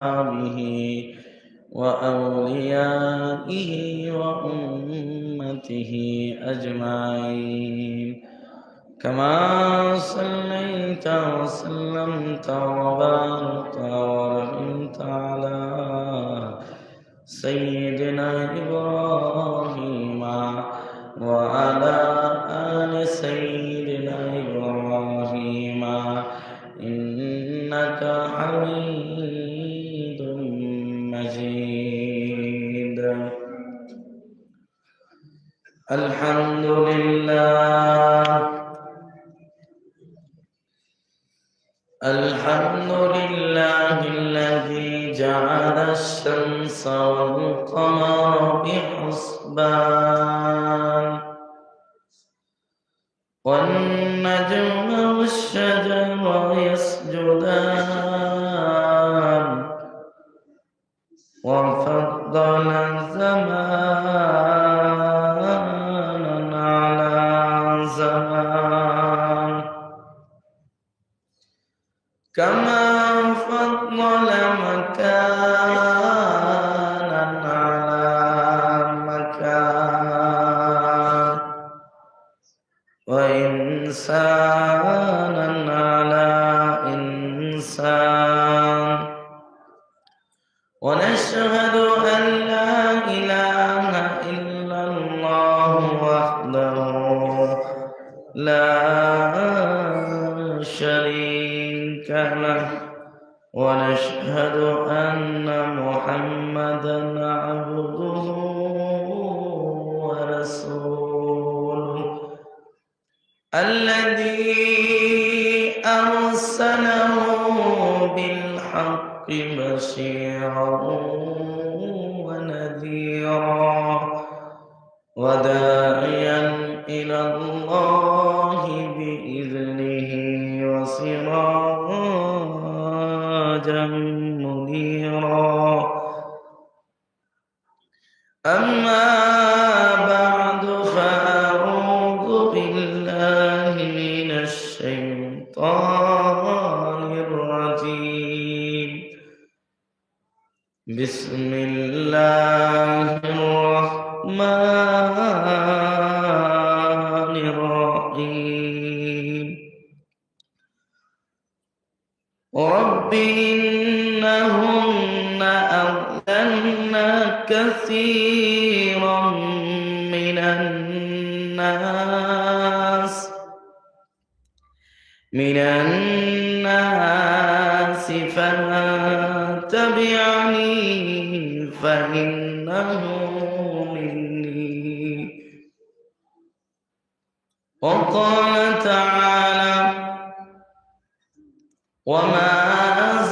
وأصحابه وأوليائه وأمته أجمعين كما صليت وسلمت وباركت ورحمت على سيدنا إبراهيم وعلى آل سيدنا إبراهيم إنك حميد مجيد. الحمد لله الذي جعل الشمس والقمر بحسبان والنجم والشجر يسجدان وفضل زمانا على زمان كما فضل مكانا على مكان وإنسانا على إنسان ونشهد أن لا إله إلا الله وحده لا شريك له ونشهد أن محمدا عبده ورسوله الذي أرسله بالحق بشيرا ونذيرا وداعيا إلى الله بإذنه وسراجا منيرا. أما بعد فأعوذ بالله من الشيطان الرجيم. بسم الله الرحمن الرحيم. رب إنهن أضللن كثيرا من الناس فمن تبعني فإنه مني. وقال تعالى وما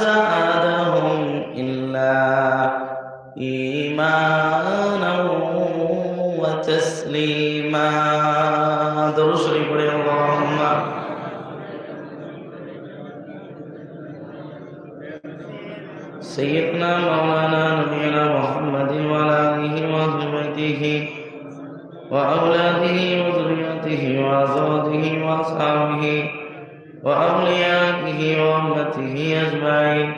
زادهم إلا إيمانا وتسليما. درود شريف پڑھیں اللهم سيدنا مولانا نبينا محمد وعلى آله وصحبه وأولاده وذريته وأزواجه وأصحابه وأوليائه وأمته أجمعين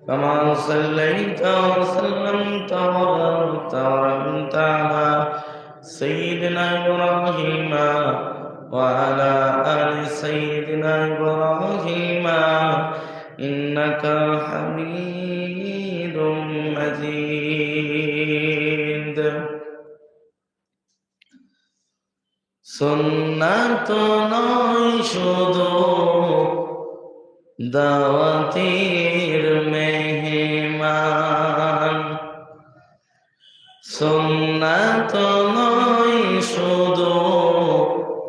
كما صليت وسلمت وباركت ورحمت على سيدنا إبراهيم وعلى آل سيدنا إبراهيم إنك حميد مجيد. সুন্নাত নয় শুধু দাওয়াতের মেহমান, সুন্নাত নয় শুধু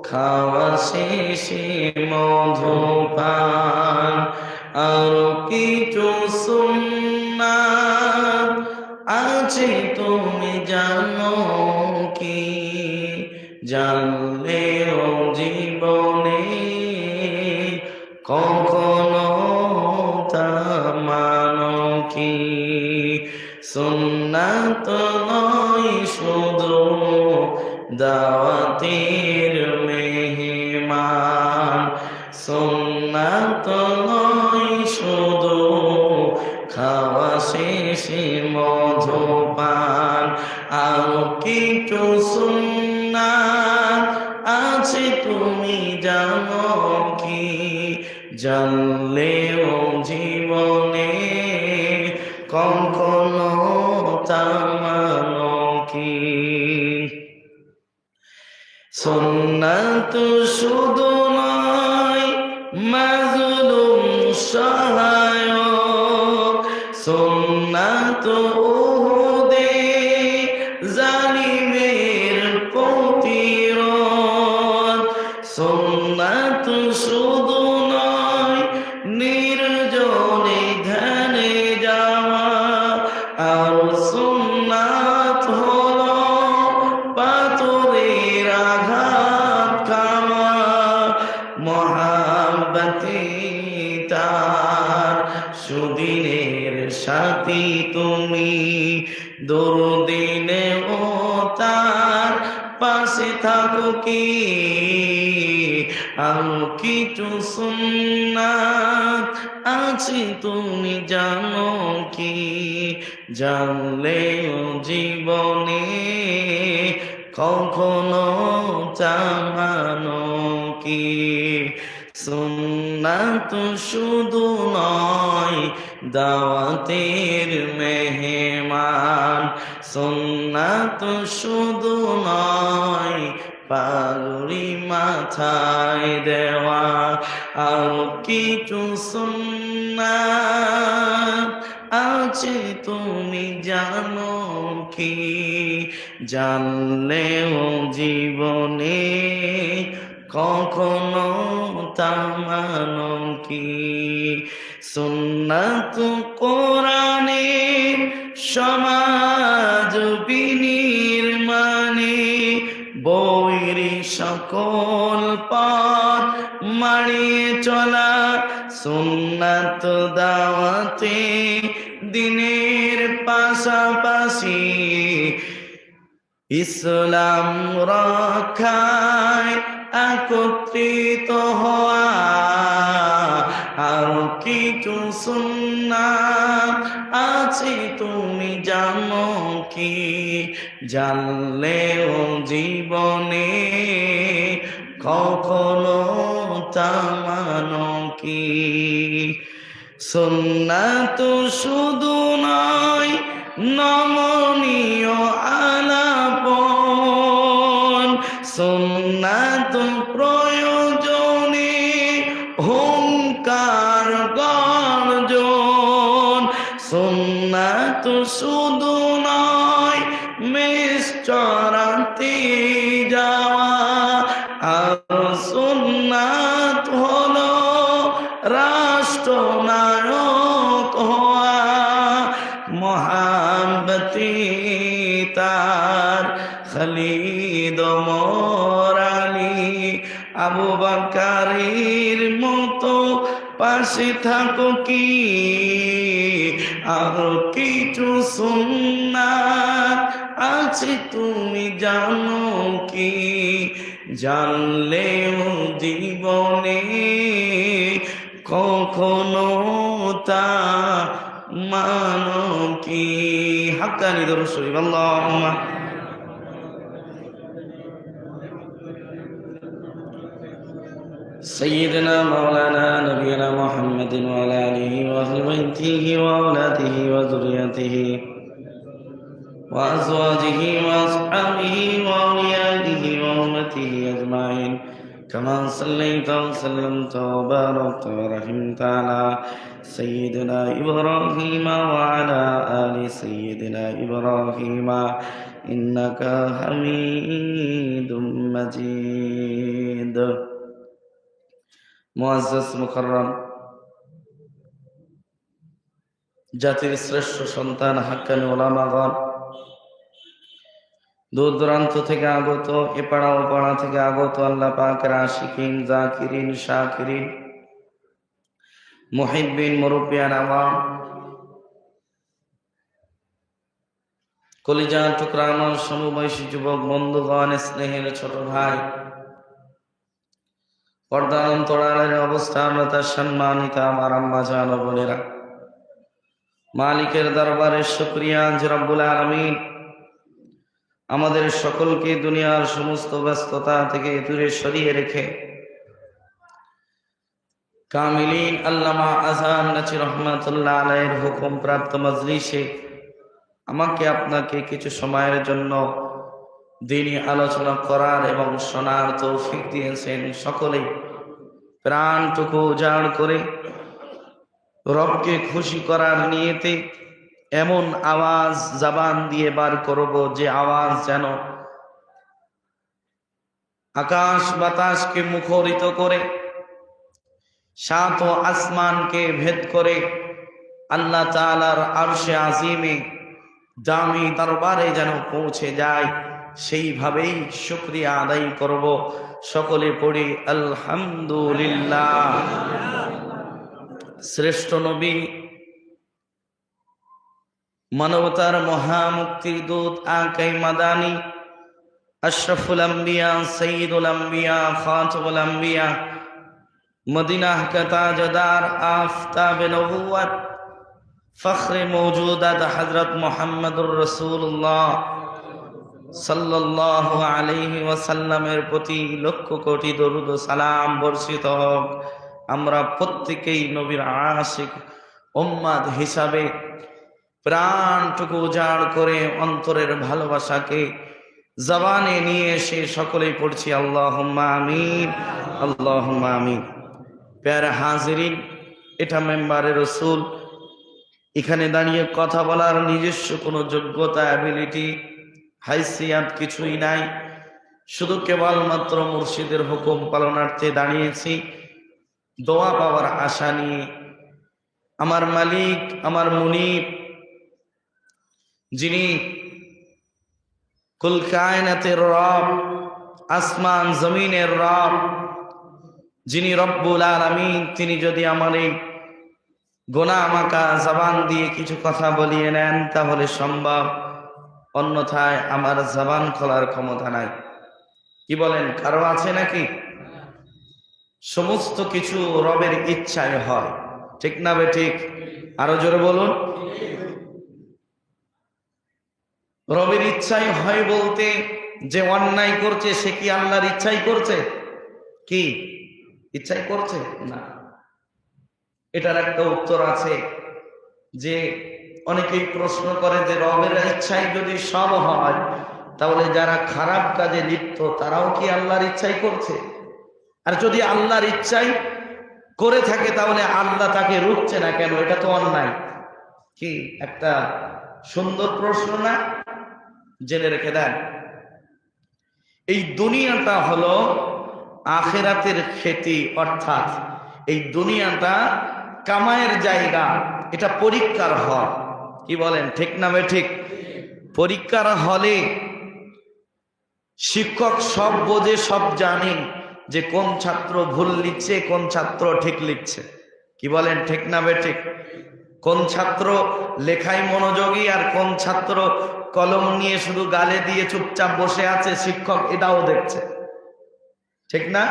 খাওয়া শেষে মধুপান, আরো কিছু সুন্নাত আছে তুমি জানো কি? জানলেও জীবনে কখনো তা মানো কি? সুন্নাত নয় শুধু দাওয়াতের মেহমান, সুন্নাত নয় শুধু খাওয়া শেষে মধুপান। আরো কিছু সুন্নাত আছে তুমি জানো কি? জানলেও জীবনে কখনো তা মানো কি? সুন্নাত শুধু নয় মাজলুম সহায়ক, সুন্নাত উহুদে জালিমের প্রতিরোধ। সুন্নাত শুধু নয় নির্জনে ধ্যানে যাওয়া, আর সুন্নাত হলো পাথরের আঘাত খাওয়া। মহাব্বতে তার সুদিনের সাথী তুমি, দুর্দিনে ও তার পাশে থাকো কি? আরো কিছু সুন্নাত আছে তুমি জানো কি? জানলেও জীবনে কখনো তা মানো কি? সুন্নাত শুধু নয় দাওয়াতের মেহমান, সুন্নাত শুধু নয় পাগড়ি মাথায় দেওয়া। আর কিছু সুন্নাত আছে তুমি জানো কি? জানলেও জীবনে কখনো তা মানো কি? সুন্নাত কোরআনের সমাজ বিনির্মাণে, বৈরী সকল পথ মারিয়ে চলা। সুন্নাত দাওয়াতে দিনের পাশাপাশি ইসলাম রক্ষায় একত্রিত হওয়া। আর কিছু সুন্নাত আছে তুমি জানো কি? জানলেও জীবনে কখনো তা মানো কি? সুন্নাত শুধু নয় নমনীয় আলাপন, সুন্নাত প্রয়োজনে হুঙ্কার গর্জন। সুন্নাত শুধু নয় মেষ চরাতে যাওয়া, আর সুন্নাত হলো রাষ্ট্রনায়ক হওয়া। মহাব্বতে তার খালিদ ওমর আলী আবু বকরের মতো পাশে থাকো কি? আর কিছু সুন্নাত আছে তুমি জানো কি? জানলেও জীবনে কখনো তা মানো কি? হাক্কানি দরুদ শরীফ। আল্লাহুম্মা سيدنا مولانا نبينا محمد وعلى آله وأهل بيته وأولاده وذريته وأزواجه وأصحابه وأوليائه وأمته أجمعين، كما صليت وسلمت وباركت ورحمت على سيدنا إبراهيم وعلى آل سيدنا إبراهيم إنك حميد مجيد। মুআজ্জাজ মুকাররম জাতির শ্রেষ্ঠ সন্তান হাক্কানি উলামাগণ, দূর দূরান্ত থেকে আগত, এপাড়া ওপাড়া থেকে আগত আল্লাহ পাকের আশিকিন, জাকিরিন, শাকিরিন, মুহিব্বিন, মুরব্বিয়ান আওয়াম, কলিজার টুকরা আমার সমবয়সী যুবক বন্ধুগণ, স্নেহের ছোট ভাই, পর্দার অন্তরালের অবস্থানরত সম্মানিত আমার আম্মা জান ও বোনেরা, মালিকের দরবারে শুকরিয়া যে রব্বুল আলামিন আমাদের সকলকে দুনিয়ার সমস্ত ব্যস্ততা থেকে দূরে সরিয়ে রেখে কামিলিন আল্লামা আজহার নচি রহমাতুল্লাহ আলাইহির হুকুম প্রাপ্ত মজলিসে আমাকে আপনাকে কিছু সময়ের জন্য দ্বীনি আলোচনা করার এবং শোনার তৌফিক দিয়েছেন। সকলেই প্রাণটুকু উজাড় করে রবকে খুশি করার নিয়তে এমন আওয়াজ জবান দিয়ে বার করব যে আওয়াজ যেন আকাশ বাতাসকে মুখরিত করে, সাত আসমানকে ভেদ করে আল্লাহ তাআলার আরশে আজিমে দামি দরবারে যেন পৌঁছে যায়, সেইভাবেই শুকরিয়া আদায় করব। সকলে পড়ি আলহামদুলিল্লাহ। শ্রেষ্ঠ নবী, মানবতার মহামুক্তির দূত আকাই মাদানী, আশরাফুল আম্বিয়া, সৈয়দুল আম্বিয়া, খাতামুল আম্বিয়া, মদিনাহ কা তাজদার, আফতাবে নবুয়ত, ফখরে মওজুদাত হযরত মুহাম্মদুর রাসূলুল্লাহ সাল্লাল্লাহু আলাইহি ওয়াসাল্লামের প্রতি লক্ষ কোটি দরুদ ও সালাম বর্ষিত হোক। আমরা প্রত্যেকেই নবীর আশিক উম্মত হিসাবে প্রাণটুকু উজাড় করে অন্তরের ভালোবাসাকে জবানে নিয়ে এসে সকলেই পড়ছি আল্লাহুম্মা আমিন, আল্লাহুম্মা আমিন। প্যারা হাজিরিন, এটা মেম্বারে রসুল। এখানে দাঁড়িয়ে কথা বলার নিজস্ব কোনো যোগ্যতা, অ্যাবিলিটি, হাইসিয়াত কিছুই নাই। শুধু কেবলমাত্র মুর্শিদের হুকুম পালনার্থে দাঁড়িয়েছি, দোয়া পাওয়ার আশা নিয়ে। আমার মালিক, আমার মুনিব, যিনি কুল কায়নাতের রব, আসমান জমিনের রব, যিনি রব্বুল আলামিন, তিনি যদি আমার এই গোনাহ মাখা জবান দিয়ে কিছু কথা বলিয়ে নেন তাহলে সম্ভব, অন্যথায় আমার জবান খোলার ক্ষমতা নাই। কি বলেন, কারো আছে নাকি? সমস্ত কিছু রবের ইচ্ছায় হয়, ঠিক না বেঠিক? আরো জোরে বলুন। রবের ইচ্ছাই হয় বলতে যে অন্যায় করছে সে কি আল্লাহর ইচ্ছাই করছে? কি ইচ্ছাই করছে? না। এটার একটা উত্তর আছে যে অনেকেই প্রশ্ন করে যে রবের ইচ্ছাই যদি সব হয় তাহলে যারা খারাপ কাজে লিপ্ত তারাও কি আল্লাহর ইচ্ছাই করছে? আর যদি আল্লাহর ইচ্ছাই করে থাকে তাহলে আল্লাহ তাকে রুখছে না কেন? এটা তো অন্যায়। কি একটা সুন্দর প্রশ্ন না? জেনে রেখে দেন, এই দুনিয়াটা হলো আখিরাতের খেতি, অর্থাৎ এই দুনিয়াটা কামায়ের জায়গা, এটা পরীক্ষার হল। কি বলেন, ঠিক না ঠিক? পরীক্ষার হলে শিক্ষক সব বোঝে, সব জানে যে কোন ছাত্র ভুল লিখছে, কোন ছাত্র ঠিক লিখছে। কি বলেন, ঠিক না ঠিক? কোন ছাত্র লেখায় মনোযোগী আর কোন ছাত্র কলম নিয়ে শুধু গালে দিয়ে চুপচাপ বসে আছে, শিক্ষক এটাও দেখছে, ঠিক না?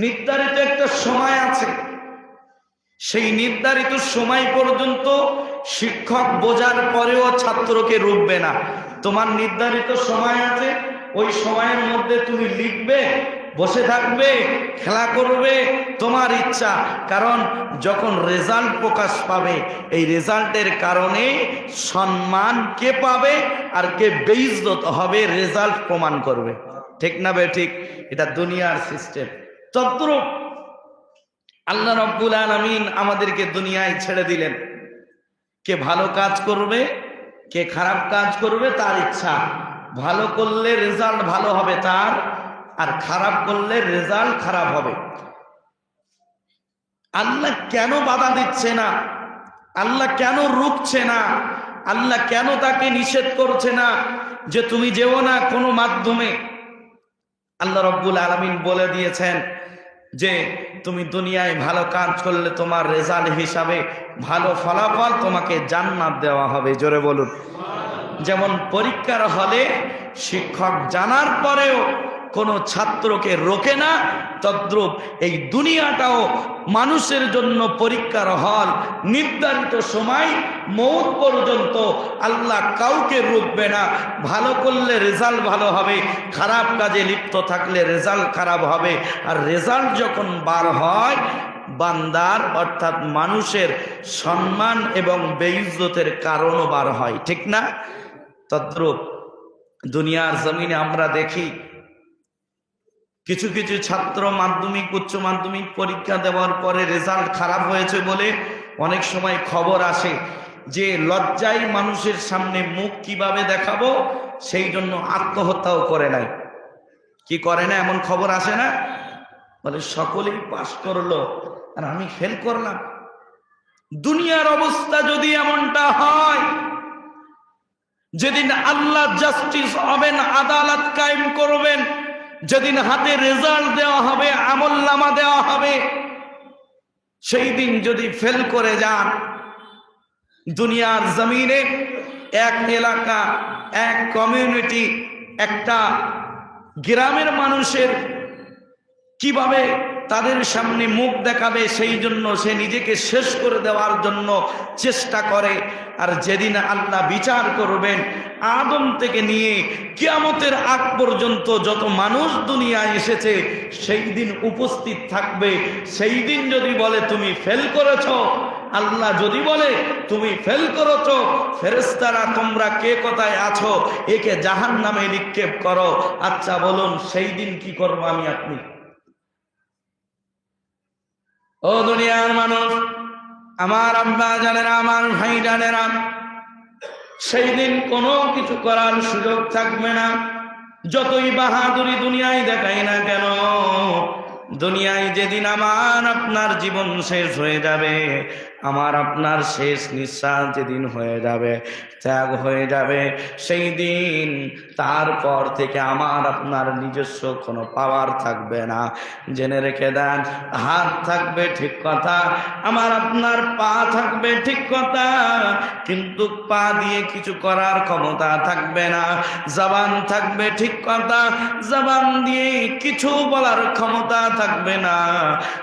নির্ধারিত একটা সময় আছে, সেই নির্ধারিত সময় পর্যন্ত শিক্ষক বোঝার পরেও ছাত্রকে রুখবে না। তোমার নির্ধারিত সময় আছে, ওই সময়ের মধ্যে তুমি লিখবে, বসে থাকবে, খেলা করবে, তোমার ইচ্ছা। কারণ যখন রেজাল্ট প্রকাশ পাবে, এই রেজাল্টের কারণে সম্মান কে পাবে আর কে বেইজ্জত হবে রেজাল্ট প্রমাণ করবে, ঠিক না ঠিক? এটা দুনিয়ার সিস্টেম। তদ্রূপ আল্লাহ রাব্বুল আলামিন আমাদেরকে দুনিয়ায় ছেড়ে দিলেন। কে ভালো কাজ করবে, কে খারাপ কাজ করবে তার ইচ্ছা। ভালো করলে রেজাল্ট ভালো হবে তার, আর খারাপ করলে রেজাল্ট খারাপ হবে। আল্লাহ কেন বাধা দিচ্ছে না? আল্লাহ কেন রুখছে না? আল্লাহ কেন তাকে নিষেধ করছে না যে তুমি যেও না কোনো মাধ্যমে? আল্লাহ রাব্বুল আলামিন বলে দিয়েছেন যে তুমি দুনিয়ায় ভালো কাজ করলে তোমার রেজাল্ট হিসাবে ভালো ফলাফল, তোমাকে জান্নাত দেওয়া হবে। জোরে বলুন। যেমন পরীক্ষার হলে শিক্ষক জানার পরেও কোনো ছাত্রকে রোকে না, তদ্রূপ এই দুনিয়াটাও মানুষের জন্য পরীক্ষার হল। নির্ধারিত সময় মৌত পর্যন্ত আল্লাহ কাউকে রুখবে না। ভালো করলে রেজাল্ট ভালো হবে, খারাপ কাজে লিপ্ত থাকলে রেজাল্ট খারাপ হবে। আর রেজাল্ট যখন বার হয়, বান্দার অর্থাৎ মানুষের সম্মান এবং বেইজ্জতের কারণও বার হয়, ঠিক না? তদ্রূপ দুনিয়ার জমিনে আমরা দেখি কিছু কিছু ছাত্র মাধ্যমিক উচ্চ মাধ্যমিক পরীক্ষা দেওয়ার পরে রেজাল্ট খারাপ হয়েছে বলে অনেক সময় খবর আসে যে লজ্জায় মানুষের সামনে মুখ কিভাবে দেখাবো, সেই জন্য আত্মহত্যাও করে নাই। কি করে না, এমন খবর আসে না? বলে সকলেই পাশ করলো আর আমি ফেল করলাম। দুনিয়ার অবস্থা যদি এমনটা হয়, যেদিন আল্লাহ জাস্টিস হবেন, আদালত কায়েম করবেন, যেদিন হাতে রেজাল্ট দেওয়া হবে, আমলনামা দেওয়া হবে, সেই দিন যদি ফেল করে যান, দুনিয়ার জমিনে এক এলাকা, এক কমিউনিটি, একটা গ্রামের মানুষের কিভাবে তাদের সামনে মুখ দেখাবে, সেই জন্য সে নিজেকে শেষ করে দেওয়ার জন্য চেষ্টা করে। আর যেদিন আল্লাহ বিচার করবেন, আদম থেকে নিয়ে কিয়ামতের আগ পর্যন্ত যত মানুষ দুনিয়ায় এসেছে, সেই দিন উপস্থিত থাকবে। সেই দিন যদি বলে তুমি ফেল করেছো, আল্লাহ যদি বলে তুমি ফেল করেছো, ফেরেশতারা তোমরা কে কোথায় আছো, একে জাহান্নামে নিক্ষেপ করো। আচ্ছা বলুন, সেই দিন কি করবো আমি আপনি? ও দুনিয়ার মানুষ, আমার আব্বা জানেরা, আমার ভাই জানেরা, সেই দিন কোনো কিছু করার সুযোগ থাকবে না। যতই বাহাদুরি দুনিয়ায় দেখাই না কেন, দুনিয়ায় যেদিন আমার আপনার জীবন শেষ হয়ে যাবে, আমার আপনার শেষ নিঃশ্বাস যেদিন হয়ে যাবে, ত্যাগ হয়ে যাবে, সেই দিন তারপর থেকে আমার আপনার নিজস্ব কোনো পাওয়ার থাকবে না। জেনে রেখে দেন, হাত থাকবে ঠিক কথা, আমার আপনার পা থাকবে ঠিক কথা, কিন্তু পা দিয়ে কিছু করার ক্ষমতা থাকবে না। জবান থাকবে ঠিক কথা, জবান দিয়ে কিছু বলার ক্ষমতা থাকবে না।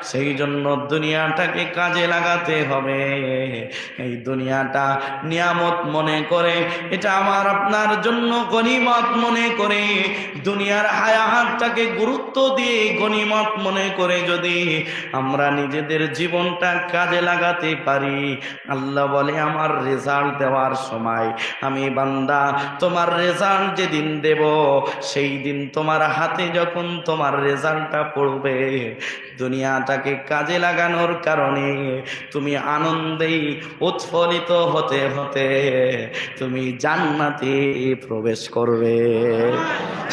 সেই জন্য দুনিয়াটাকে কাজে লাগাতে হবে। এই দুনিয়াটা নিয়ামত মনে করে, এটা আমার আপনার জন্য গনিমত মনে করে, দুনিয়ার হায়াতটাকে গুরুত্ব দিয়ে গনিমত মনে করে যদি আমরা নিজেদের জীবনটা কাজে লাগাতে পারি, আল্লাহ বলে আমার রেজাল্ট দেওয়ার সময় আমি বান্দা তোমার রেজাল্ট যেদিন দেব, সেই দিন তোমার হাতে যখন তোমার রেজাল্টটা পড়বে, দুনিয়াটাকে কাজে লাগানোর কারণে তুমি আনন্দেই উৎফুল্লিত হতে হতে তুমি জান্নাতে প্রবেশ করবে।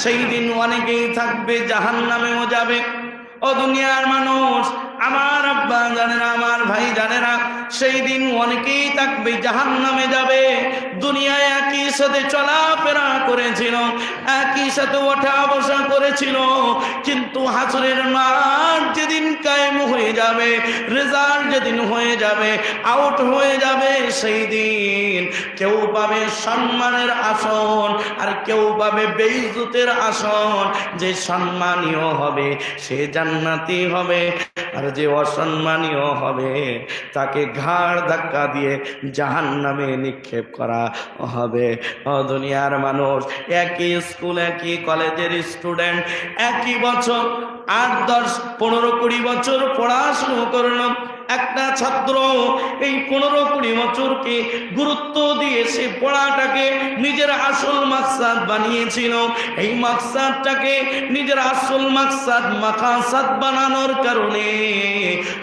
সেই দিন অনেকেই থাকবে জাহান্নামেও যাবে। ও দুনিয়ার মানুষ, আমার আব্বা জানেনা, আমার ভাই জানেনা, সেই দিন অনেকেই থাকবে জাহান্নামে যাবে। দুনিয়ায় একই সাথে চলাফেরা করেছিল, একই সাথে ওঠা বসা করেছিল, কিন্তু হাসরের মাঠ যেদিন কায়েম হয়ে যাবে, রেজাল্ট যেদিন হয়ে যাবে, আউট হয়ে যাবে, সেই দিন কেউ পাবে সম্মানের আসন আর কেউ পাবে বেইজ্জতের আসন। যে সম্মানীয় হবে সে জান্নাতি হবে, আর যে অসম্মানীয় হবে তাকে ঘাড় ধাক্কা দিয়ে জাহান্নামে নিক্ষেপ করা হবে। ও দুনিয়ার মানুষ, একই স্কুল একই কলেজের স্টুডেন্ট, একই বছর 8, 10, 15, 20 বছর পড়াশুনো করলো। একটা ছাত্র এই 15-20 বছরকে গুরুত্ব দিয়ে সে পড়াটাকে নিজের আসল মাকসাদ বানিয়েছিল। এই মাকসাদটাকে নিজের আসল মাকসাদ মাকাসাদ বানানোর কারণে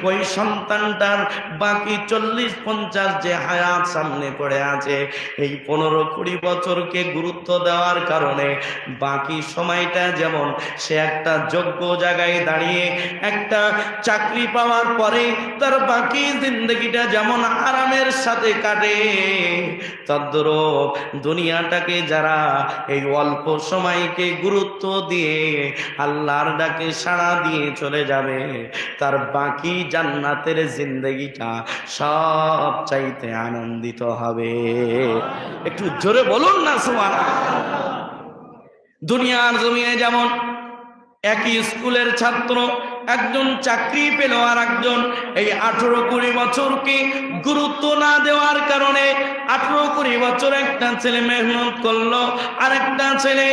ওই সন্তানটার বাকি 40-50 যে হায়াত সামনে পড়ে আছে, এই 15-20 বছরকে গুরুত্ব দেওয়ার কারণে বাকি সময়টা যেমন সে একটা যোগ্য জায়গায় দাঁড়িয়ে একটা চাকরি পাওয়ার পরে তার বাকি জিন্দগিটা যেমন আরামের সাথে কাটে, তদ্রূপ দুনিয়াটাকে যারা এই অল্প সময়কে গুরুত্ব দিয়ে আল্লাহর ডাকে সাড়া দিয়ে চলে যাবে, তার বাকি জান্নাতের জিন্দগিটা সব চাইতে আনন্দিত হবে। একটু জোরে বলুন না সুবহানাল্লাহ। দুনিয়ার জমিনে যেমন একই স্কুলের ছাত্র, একজন চাকরি পেল আর একজন এই 18-20 বছরকে গুরুত্ব না দেওয়ার কারণে 18-20 বছর একটা ছেলে মেহনত করলো, আর একটা ছেলে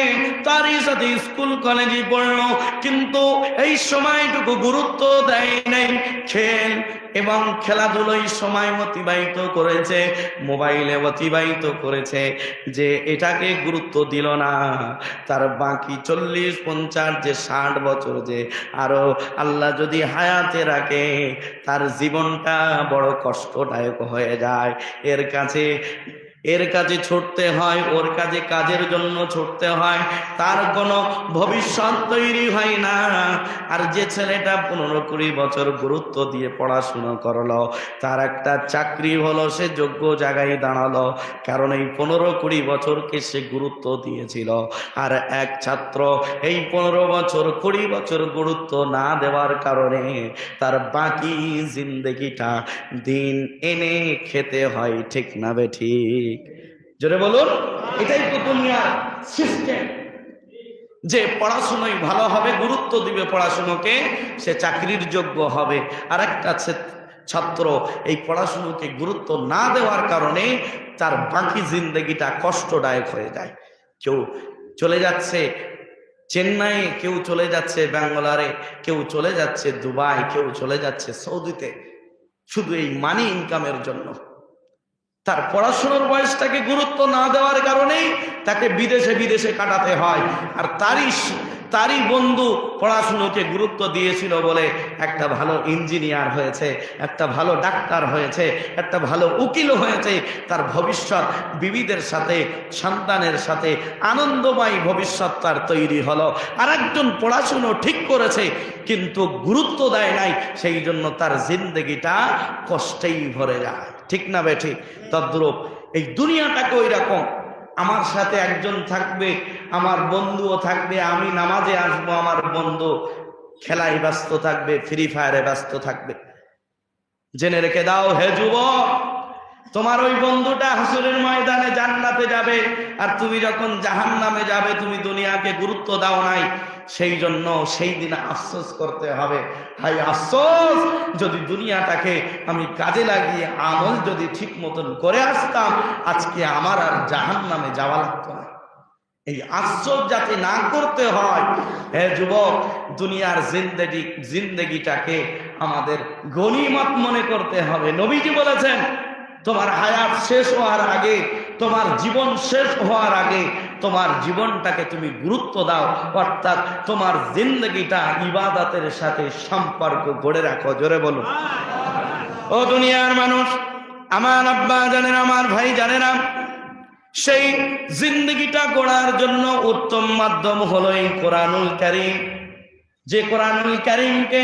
তারই সাথে স্কুল কলেজে পড়লো, কিন্তু এই সময়টুকু গুরুত্ব দেয় নাই। খেল এবং খেলাধুলোয় সময় অতিবাহিত করেছে, মোবাইলে অতিবাহিত করেছে, যে এটাকে গুরুত্ব দিল না। তার বাকি 40-50 যে 60 বছর যে আরো আল্লাহ যদি হায়াতে রাখে, তার জীবনটা বড় কষ্টদায়ক হয়ে যায়। এর কাছে ছুটতে হয়, ওর কাছে কাজের জন্য ছুটতে হয়, তার কোনো ভবিষ্যৎ তৈরি হয় না। আর যে ছেলেটা 15-20 বছর গুরুত্ব দিয়ে পড়াশুনো করলো, তার একটা চাকরি হলো, সে যোগ্য জায়গায় দাঁড়ালো, কারণ এই 15-20 বছরকে সে গুরুত্ব দিয়েছিল। আর এক ছাত্র এই 15 বছর 20 বছর গুরুত্ব না দেওয়ার কারণে তার বাকি জিন্দেগিটা দিন এনে খেতে হয়, ঠিক না বেঠিক? জোরে বলুন। এটাই তো দুনিয়ার সিস্টেম, যে পড়াশোনায় ভালো হবে, গুরুত্ব দিবে পড়াশোনাকে, সে চাকরির যোগ্য হবে। আর একটা ছাত্র এই পড়াশোনাকে গুরুত্ব না দেওয়ার কারণে তার বাকি জিন্দগিটা কষ্টদায়ক হয়ে যায়। কেউ চলে যাচ্ছে চেন্নাই, কেউ চলে যাচ্ছে ব্যাঙ্গালোরে, কেউ চলে যাচ্ছে দুবাই, কেউ চলে যাচ্ছে সৌদিতে, শুধু এই মানি ইনকামের জন্য। তার পড়াশোনার বয়সটাকে গুরুত্ব না দেওয়ার কারণেই তাকে বিদেশে কাটাতে হয়। আর তারই বন্ধু পড়াশোনাকে গুরুত্ব দিয়েছিল বলে একটা ভালো ইঞ্জিনিয়ার হয়েছে, একটা ভালো ডাক্তার হয়েছে, একটা ভালো উকিল হয়েছে। তার ভবিষ্যৎ বিবিদের সাথে, সন্তানের সাথে আনন্দময় ভবিষ্যৎ তার তৈরি হলো। আর একজন পড়াশুনো ঠিক করেছে কিন্তু গুরুত্ব দেয় নাই, সেই জন্য তার জিন্দগিটা কষ্টেই ভরে যায়, ঠিক না বেঠিক? তদ্রূপ এই দুনিয়াটাকে ওই রকম, আমার সাথে একজন থাকবে, আমার বন্ধুও থাকবে, আমি নামাজে আসবো, আমার বন্ধু খেলায় ব্যস্ত থাকবে, ফ্রি ফায়ারে ব্যস্ত থাকবে। জেনে রেখে দাও হে যুবক, তোমার ওই বন্ধুটা হাসরের ময়দানে জান্নাতে যাবে, আর তুমি যখন জাহান্নামে যাবে, তুমি দুনিয়াকে গুরুত্ব দাও নাই, সেই জন্য সেই দিন আফসোস করতে হবে। হাই আফসোস, যদি দুনিয়াটাকে আমি কাজে লাগিয়ে আমল যদি ঠিক মতন করে আসতাম, আজকে আমার আর জাহান্নামে যাওয়া লাগতো না। এই আফসোস যাতে না করতে হয়, হে যুবক, দুনিয়ার জিন্দেগিটাকে আমাদের গনিমত মনে করতে হবে। নবীজি বলেছেন, তোমার হায়াত শেষ হওয়ার আগে, তোমার জীবন শেষ হওয়ার আগে তোমার জীবনটাকে তুমি গুরুত্ব দাও, অর্থাৎ তোমার জিন্দগিটা ইবাদতের সাথে সম্পর্ক গড়ে রাখো। জোরে বলুন। ও দুনিয়ার মানুষ, আমার আব্বা জানেন, আমার ভাই জানেনা, সেই জিন্দগিটা গড়ার জন্য উত্তম মাধ্যম হলো এই কোরআনুল কারীম। যে কোরআনুল কারীমকে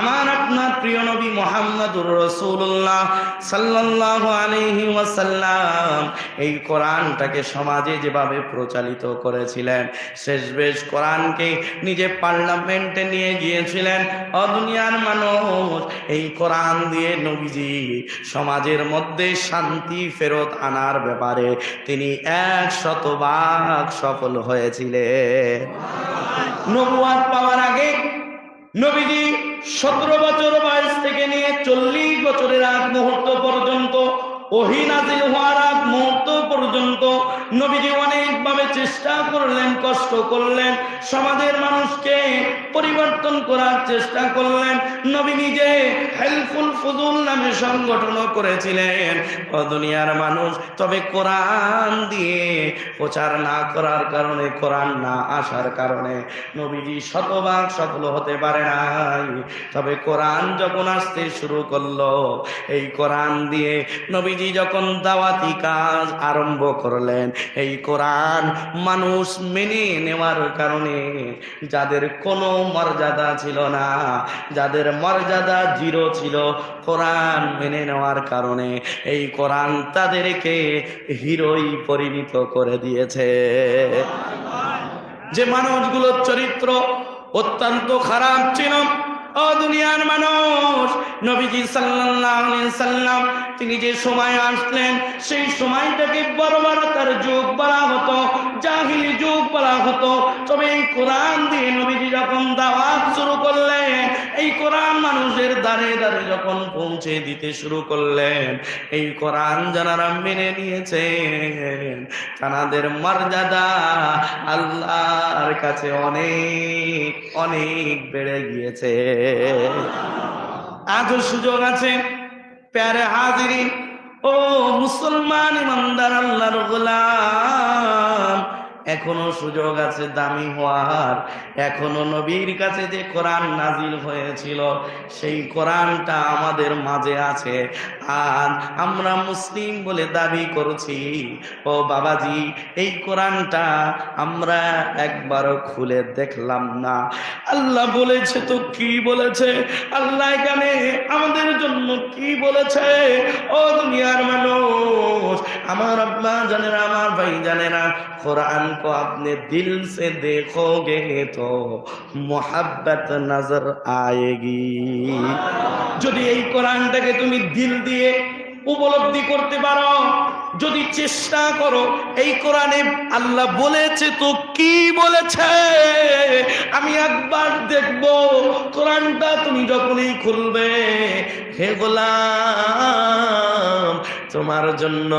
আমার আপনার প্রিয় নবী মুহাম্মদুর রাসূলুল্লাহ সাল্লাল্লাহু আলাইহি ওয়াসাল্লাম এই কোরআনটাকে সমাজে যেভাবে প্রচালিত করেছিলেন, শেষবেশ কোরআনকে নিজে পার্লামেন্টে নিয়ে গিয়েছিলেন। ও দুনিয়ার মানুষ, এই কোরআন দিয়ে নবীজি সমাজের মধ্যে শান্তি ফেরত আনার ব্যাপারে তিনি 100% সফল হয়েছিলেন। নবুয়ত পাওয়ার আগে নবীজি 17 বছর বয়স থেকে নিয়ে 40 বছরের আগ মুহূর্ত পর্যন্ত, ওহী নাযিল হওয়ার আগ মুহূর্ত পর্যন্ত নবীজি অনেকভাবে চেষ্টা করলেন, কষ্ট করলেন, সমাজের মানুষকে পরিবর্তন করার চেষ্টা করলেন। নবী নিজে হেল্পফুল ফুজুল নামে সংগঠনও করেছিলেন। ও দুনিয়ার মানুষ, তবে কোরআন দিয়ে প্রচার না করার কারণে, কোরআন না আসার কারণে নবীজি 100% সফল হতে পারে নাই। তবে কোরআন যখন আসতে শুরু করলো, এই কোরআন দিয়ে নবীজি যখন দাওয়াতি কাজ আরম্ভ করলেন, এই কোরআন মানুষ মেনে নেওয়ার কারণে যাদের কোনো মর্যাদা ছিল না, যাদের মর্যাদা 0 ছিল, কোরআন মেনে নেওয়ার কারণে এই কোরআন তাদেরকে হিরোই পরিণত করে দিয়েছে। যে মানুষগুলোর চরিত্র অত্যন্ত খারাপ ছিল, ও দুনিয়ার মানুষ, নবীজি সাল্লাল্লাহু আলাইহি সাল্লাম তিনি যে সময় আসলেন, সেই সময়টাকে বর্বরতার যুগ বলা হতো, জাহিলি যুগ বলা হতো, তবে এই কোরআন দিয়ে নবীজি যখন দাওয়াত শুরু করলেন, এই কোরআন মানুষের দ্বারে দ্বারে যখন পৌঁছে দিতে শুরু করলেন, এই কোরআন যারা মেনে নিয়েছেন তাদের মর্যাদা আল্লাহর কাছে অনেক অনেক বেড়ে গিয়েছে। আজও সুযোগ আছে প্যারে হাজিরিন, ও মুসলমান ইমানদার আল্লাহর গোলাম, এখনো সুযোগ আছে দামি হওয়ার। এখনো নবীর কাছে যে কোরআন নাজিল হয়েছিল সেই কোরআনটা আমাদের মাঝে আছে, আর আমরা মুসলিম বলে দাবি করছি। ও বাবাজি, এই কোরআনটা আমরা একবারও খুলে দেখলাম না। আল্লাহ বলেছে তো কি বলেছে, আল্লাহ এখানে আমাদের জন্য কি বলেছে? ও দুনিয়ার মানুষ, আমার আব্বা জানে না, আমার ভাই জানে না, कुरान को अपने दिल से देखोगे तो मोहब्बत नजर आएगी। যদি এই কোরআনটাকে তুমি দিল দিয়ে উপলব্ধি করতে পারো, যদি চেষ্টা করো, এই কোরআনে আল্লাহ বলেছে তো কি বলেছে আমি একবার দেখব, কোরআনটা তুমি যখনই খুলবে, হে গোলাম, তোমার জন্য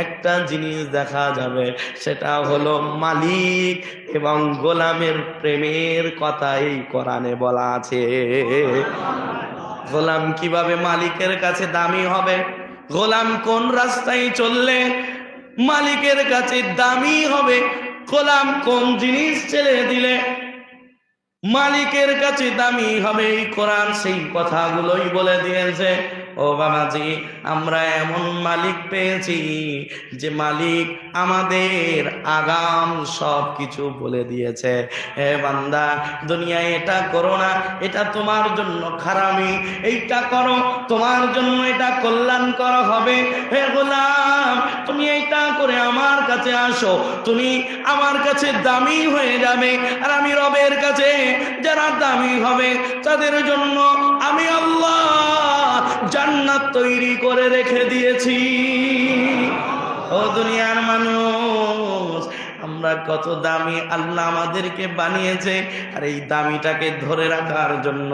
একটা জিনিস দেখা যাবে, সেটা হলো মালিক এবং গোলামের প্রেমের কথা এই কোরআনে বলা আছে। গোলাম কিভাবে মালিকের কাছে দামি হবে, গোলাম কোন রাস্তায় চললে মালিকের কাছে দামি হবে, গোলাম কোন জিনিস ছেড়ে দিলে মালিকের কাছে দামি হবে, এই কোরআন সেই কথাগুলোই বলে দিয়েছে। ও বাবাজি, আমরা এমন মালিক পেয়েছি যে মালিক আমাদের আগাম সব কিছু বলে দিয়েছে। হে বান্দা, দুনিয়ায় এটা করো না, এটা তোমার জন্য খারামি, এইটা করো তোমার জন্য এটা কল্যাণকর হবে। হে গোলাম, তুমি এইটা করে আমার কাছে আসো, তুমি আমার কাছে দামি হয়ে যাবে, আর আমি রবের কাছে যারা দামি হবে তাদের জন্য আমি আল্লাহ জান্নাত তৈরি করে রেখে দিয়েছি। ও দুনিয়ার মানুষ, আমরা কত দামি আল্লাহ আমাদেরকে বানিয়েছে, আর এই দামিটাকে ধরে রাখার জন্য,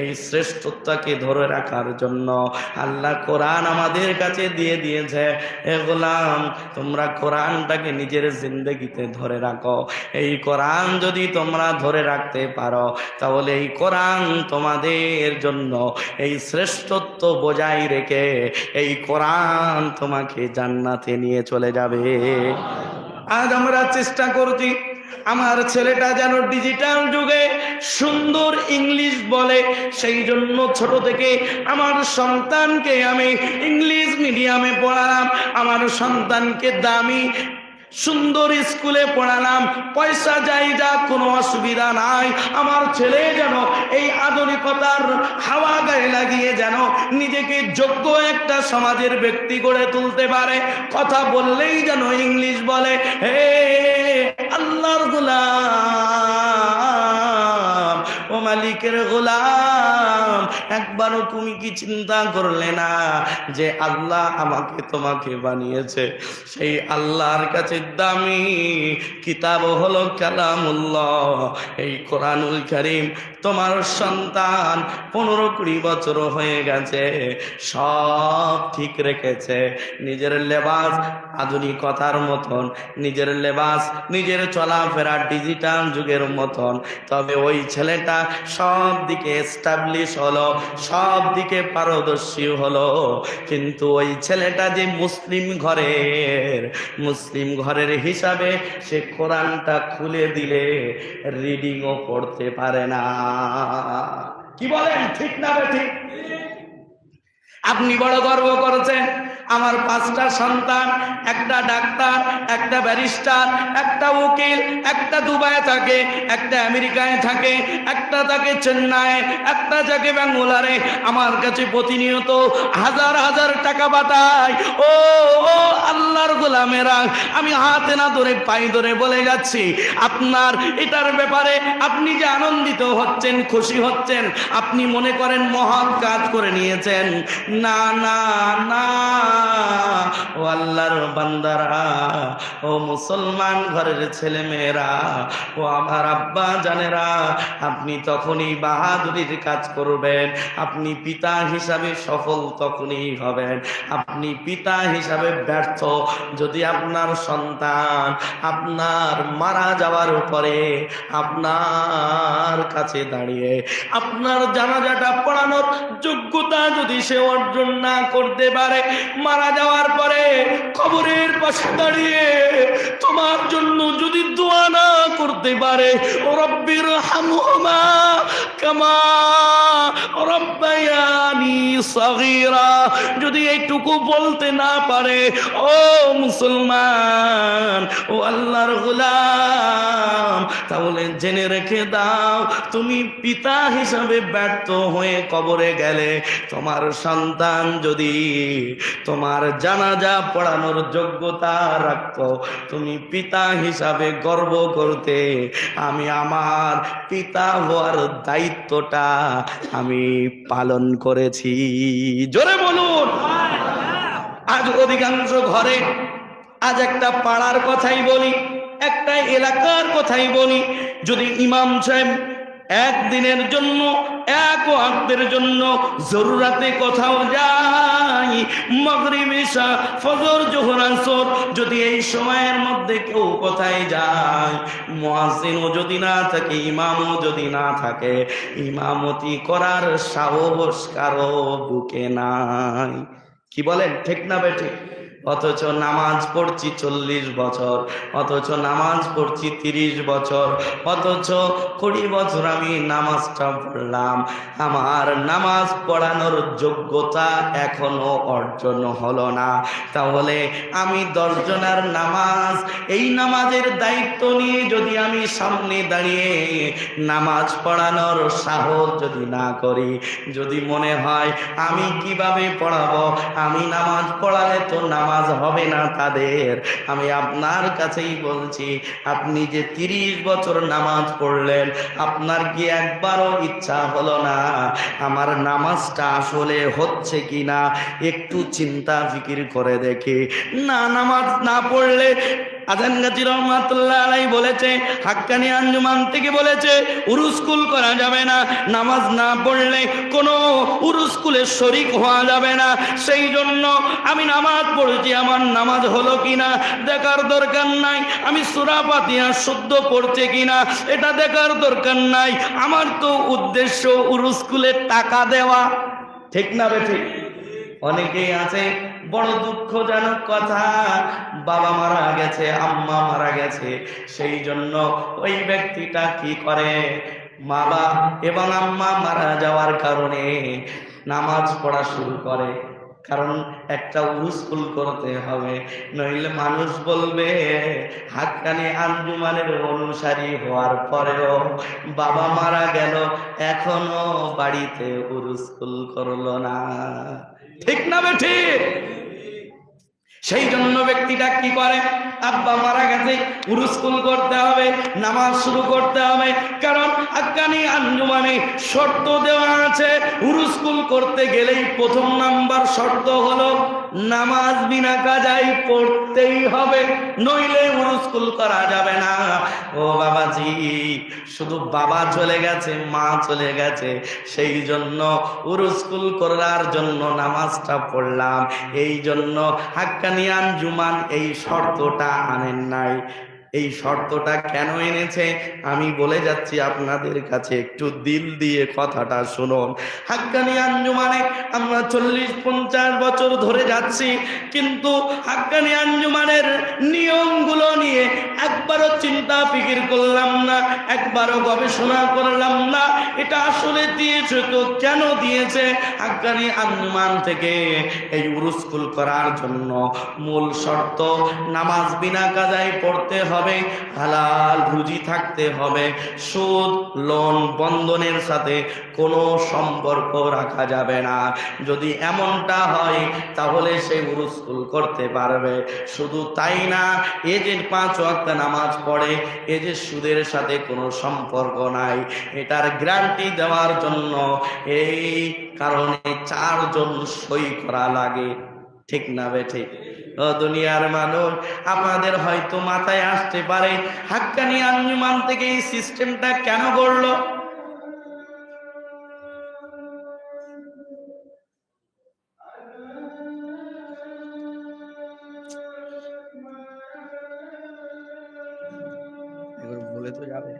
এই শ্রেষ্ঠত্বকে ধরে রাখার জন্য আল্লাহ কোরআন আমাদের কাছে দিয়ে দিয়েছে। হে গোলাম, তোমরা কোরআনটাকে নিজের জিন্দেগিতে ধরে রাখো। এই কোরআন যদি তোমরা ধরে রাখতে পারো, তাহলে এই কোরআন তোমাদের জন্য এই শ্রেষ্ঠত্ব বজায় রেখে এই কোরআন তোমাকে জান্নাতে নিয়ে চলে যাবে। আজ আমরা চেষ্টা করছি আমার ছেলেটা যেন ডিজিটাল যুগে সুন্দর ইংলিশ বলে, সেই জন্য ছোট থেকে আমার সন্তানকে আমি ইংলিশ মিডিয়ামে পড়ালাম, আমার সন্তানকে দামি সুন্দর স্কুলে পড়ালাম, পয়সা যাই যা কোনো অসুবিধা নাই। আমার ছেলে যেন এই আধুনিকতার হাওয়া গায়ে লাগিয়ে যেন নিজেকে যোগ্য একটা সমাজের ব্যক্তি গড়ে তুলতে পারে, কথা বললেই যেন ইংলিশ বলে। হে আল্লাহর গোলাম, ও মালিকের গোলাম, একবারও তুমি কি চিন্তা করলে না যে আল্লাহ আমাকে তোমাকে বানিয়েছে, সেই আল্লাহর কাছে দামি কিতাব হলো কালামুল্লাহ, এই কোরআনুল কারীম। তোমার সন্তান 15-20 বছর হয়ে গেছে, সব ঠিক রেখেছে, নিজের লেবাস আধুনিকতার মতন, নিজের লেবাস নিজের চলাফেরা ডিজিটাল যুগের মতন। তবে ওই ছেলেটা সব দিকে এস্টাবলিশ হলো, সব দিকে পারদর্শী হলো, কিন্তু ওই ছেলেটা যে মুসলিম ঘরের হিসাবে সে কোরআনটা খুলে দিলে রিডিংও পড়তে পারে না। কি বলেন, ঠিক না ঠিক? আপনি বড় গর্ব করেছেন, আমার 5টা সন্তান, একটা ডাক্তার, একটা ব্যারিস্টার, একটা উকিল, একটা দুবাইয়ে থাকে, একটা আমেরিকায় থাকে, একটা থাকে চেন্নাই, একটা থাকে ব্যাঙ্গালোরে। আমার কাছে প্রতিনিয়ত হাজার হাজার টাকা পাঠায়। ও আল্লাহর গোলামেরা, আমি হাতে না ধরে পায়ে ধরে বলে যাচ্ছি, আপনার এটার ব্যাপারে আপনি যে আনন্দিত হচ্ছেন, খুশি হচ্ছেন, আপনি মনে করেন মহৎ কাজ করে নিয়েছেন। না না না, ও আল্লাহর বান্দারা, ও মুসলমান ঘরের ছেলে মেয়েরা, ও আমার আব্বা জানেরা, আপনি তখনই বাহাদুরির কাজ করবেন, আপনি পিতা হিসাবে সফল তখনই হবেন। আপনি পিতা হিসাবে ব্যর্থ যদি আপনার সন্তান আপনার মারা যাওয়ার পরে আপনার কাছে দাঁড়িয়ে আপনার জানাজাটা পড়ানোর যোগ্যতা যদি সে অর্জন না করতে পারে, মারা যাওয়ার পরে কবরের পাশে দাঁড়িয়ে তোমার জন্য যদি দোয়া না করতে পারে, রব্বির হামহুমা কামা রব্বায়ানি সগীরা, যদি এইটুকু বলতে না পারে, ও মুসলমান, ও আল্লাহর গোলাম, তাহলে জেনে রেখে দাও, তুমি পিতা হিসাবে ব্যর্থ হয়ে কবরে গেলে তোমার সন্তান যদি তোমার জানাজা পড়ানোর যোগ্যতা রাখতো, তুমি পিতা হিসাবে গর্ব করতে, আমি আমার পিতা হওয়ার দায়িত্বটা আমি পালন করেছি। জোরে বলুন। আজ অধিকাংশ ঘরে, আজ একটা পাড়ার কথাই বলি, একটা এলাকার কথাই বলি, যদি ইমাম সাহেব একদিনের জন্য, এক ওয়াক্তের জন্য জরুরাতে কোথাও যায়, মাগরিব ইশা ফজর জোহর আসর, যদি এই সময়ের মধ্যে কেউ কোথায় যায়, মুয়াজ্জিনও যদি না থাকে, ইমামও যদি না থাকে, ইমামতি করার সাহস কারো বুকে নাই। কি বলেন, ঠিক না বেঠিক? অথচ নামাজ পড়ছি 40 বছর, অথচ নামাজ পড়ছি 30 বছর, অথচ 20 বছর আমি নামাজটা পড়লাম, আমার নামাজ পড়ানোর যোগ্যতা এখনো অর্জন হলো না। তাহলে আমি 10 জনের নামাজ, এই নামাজের দায়িত্ব নিয়ে যদি আমি সামনে দাঁড়িয়ে নামাজ পড়ানোর সাহস যদি না করি, যদি মনে হয় আমি কিভাবে পড়াবো, আমি নামাজ পড়ালে তো নামাজ হবে না তাদের, আমি আপনার কাছেই বলছি, আপনি যে 30 বছর নামাজ পড়লেন, আপনার কি একবারও ইচ্ছা হলো না আমার নামাজটা আসলে হচ্ছে কিনা একটু চিন্তা ফিকির করে দেখি? না, নামাজ না পড়লে, আজান গাজী রহমাতুল্লাহ আলাইহি বলেছে, হাক্কানি আঞ্জুমান থেকে বলেছে, উরুসকুল করা যাবে না, নামাজ না পড়লে কোনো উরুসকুলে শরীক হওয়া যাবে না। সেই জন্য আমি নামাজ পড়েছি, আমার নামাজ হলো কিনা দেখার দরকার নাই, আমি সূরা ফাতিহা শুদ্ধ পড়ছে কিনা এটা দেখার দরকার নাই, আমার তো উদ্দেশ্য উরুসকুলে টাকা দেওয়া। ঠিক না বেঠিক? অনেকেই আছে, বড় দুঃখজনক কথা, বাবা মারা গেছে, আম্মা মারা গেছে, সেই জন্য ওই ব্যক্তিটা কি করে, বাবা এবং আম্মা মারা যাওয়ার কারণে নামাজ পড়া শুরু করে, কারণ একটা উরুসকুল করতে হবে, নইলে মানুষ বলবে হাক্কানি আঞ্জুমানের অনুসারী হওয়ার পরেও বাবা মারা গেল, এখনো বাড়িতে উরুসকুল করলো না। ঠিক না বেঠিক? সেই জন্য ব্যক্তিটা কি করে, আব্বা মারা গেছে, উরুসকুল করতে হবে, নামাজ শুরু করতে হবে, কারণ হাক্কানি আঞ্জুমানে শর্ত দেওয়া আছে, উরুসকুল করতে গেলেই প্রথম নাম্বার শর্ত হলো নামাজ বিনা কাজাই পড়তেই হবে, নইলে উরুসকুল করা যাবে না। ও বাবাজি, শুধু বাবা চলে গেছে, মা চলে গেছে, সেই জন্য উরুসকুল করার জন্য নামাজটা পড়লাম, এই জন্য হাক্কানি আঞ্জুমান এই শর্তটা আনেন নাই। এই শর্তটা কেন এনেছে আমি বলে যাচ্ছি আপনাদের কাছে, একটু দিল দিয়ে কথাটা শুনুন। হাক্কানি আঞ্জুমানে আমরা 40-50 বছর ধরে যাচ্ছি, কিন্তু হাক্কানি আঞ্জুমানের নিয়মগুলো নিয়ে একবারও চিন্তা ফিকির করলাম না, একবারও গবেষণা করলাম না, এটা আসলে দিয়েছে তো কেন দিয়েছে। হাক্কানি আঞ্জুমান থেকে এই উরুসকুল করার জন্য মূল শর্ত নামাজ বিনা কাজায় পড়তে হবে, হালাল রুজি থাকতে হবে, সুদ লোন বন্ধনের সাথে কোনো সম্পর্ক রাখা যাবে না। যদি এমনটা হয় তাহলে সে উরুসকুল করতে পারবে। শুধু তাই না, এ যে 5 ওয়াক্ত নামাজ পড়ে, এ যে সুদের সাথে কোনো সম্পর্ক নাই, এটার গ্যারান্টি দেওয়ার জন্য এই কারণে 4 জন সই করা লাগে। ঠিক না বেঠিক? ও দুনিয়ার মানুষ, আপনাদের হয়তো মাথায় আসতে পারে হাক্কানি আঞ্জুমান থেকে এই সিস্টেমটা কেন গড়লো? বলে তো যাবে।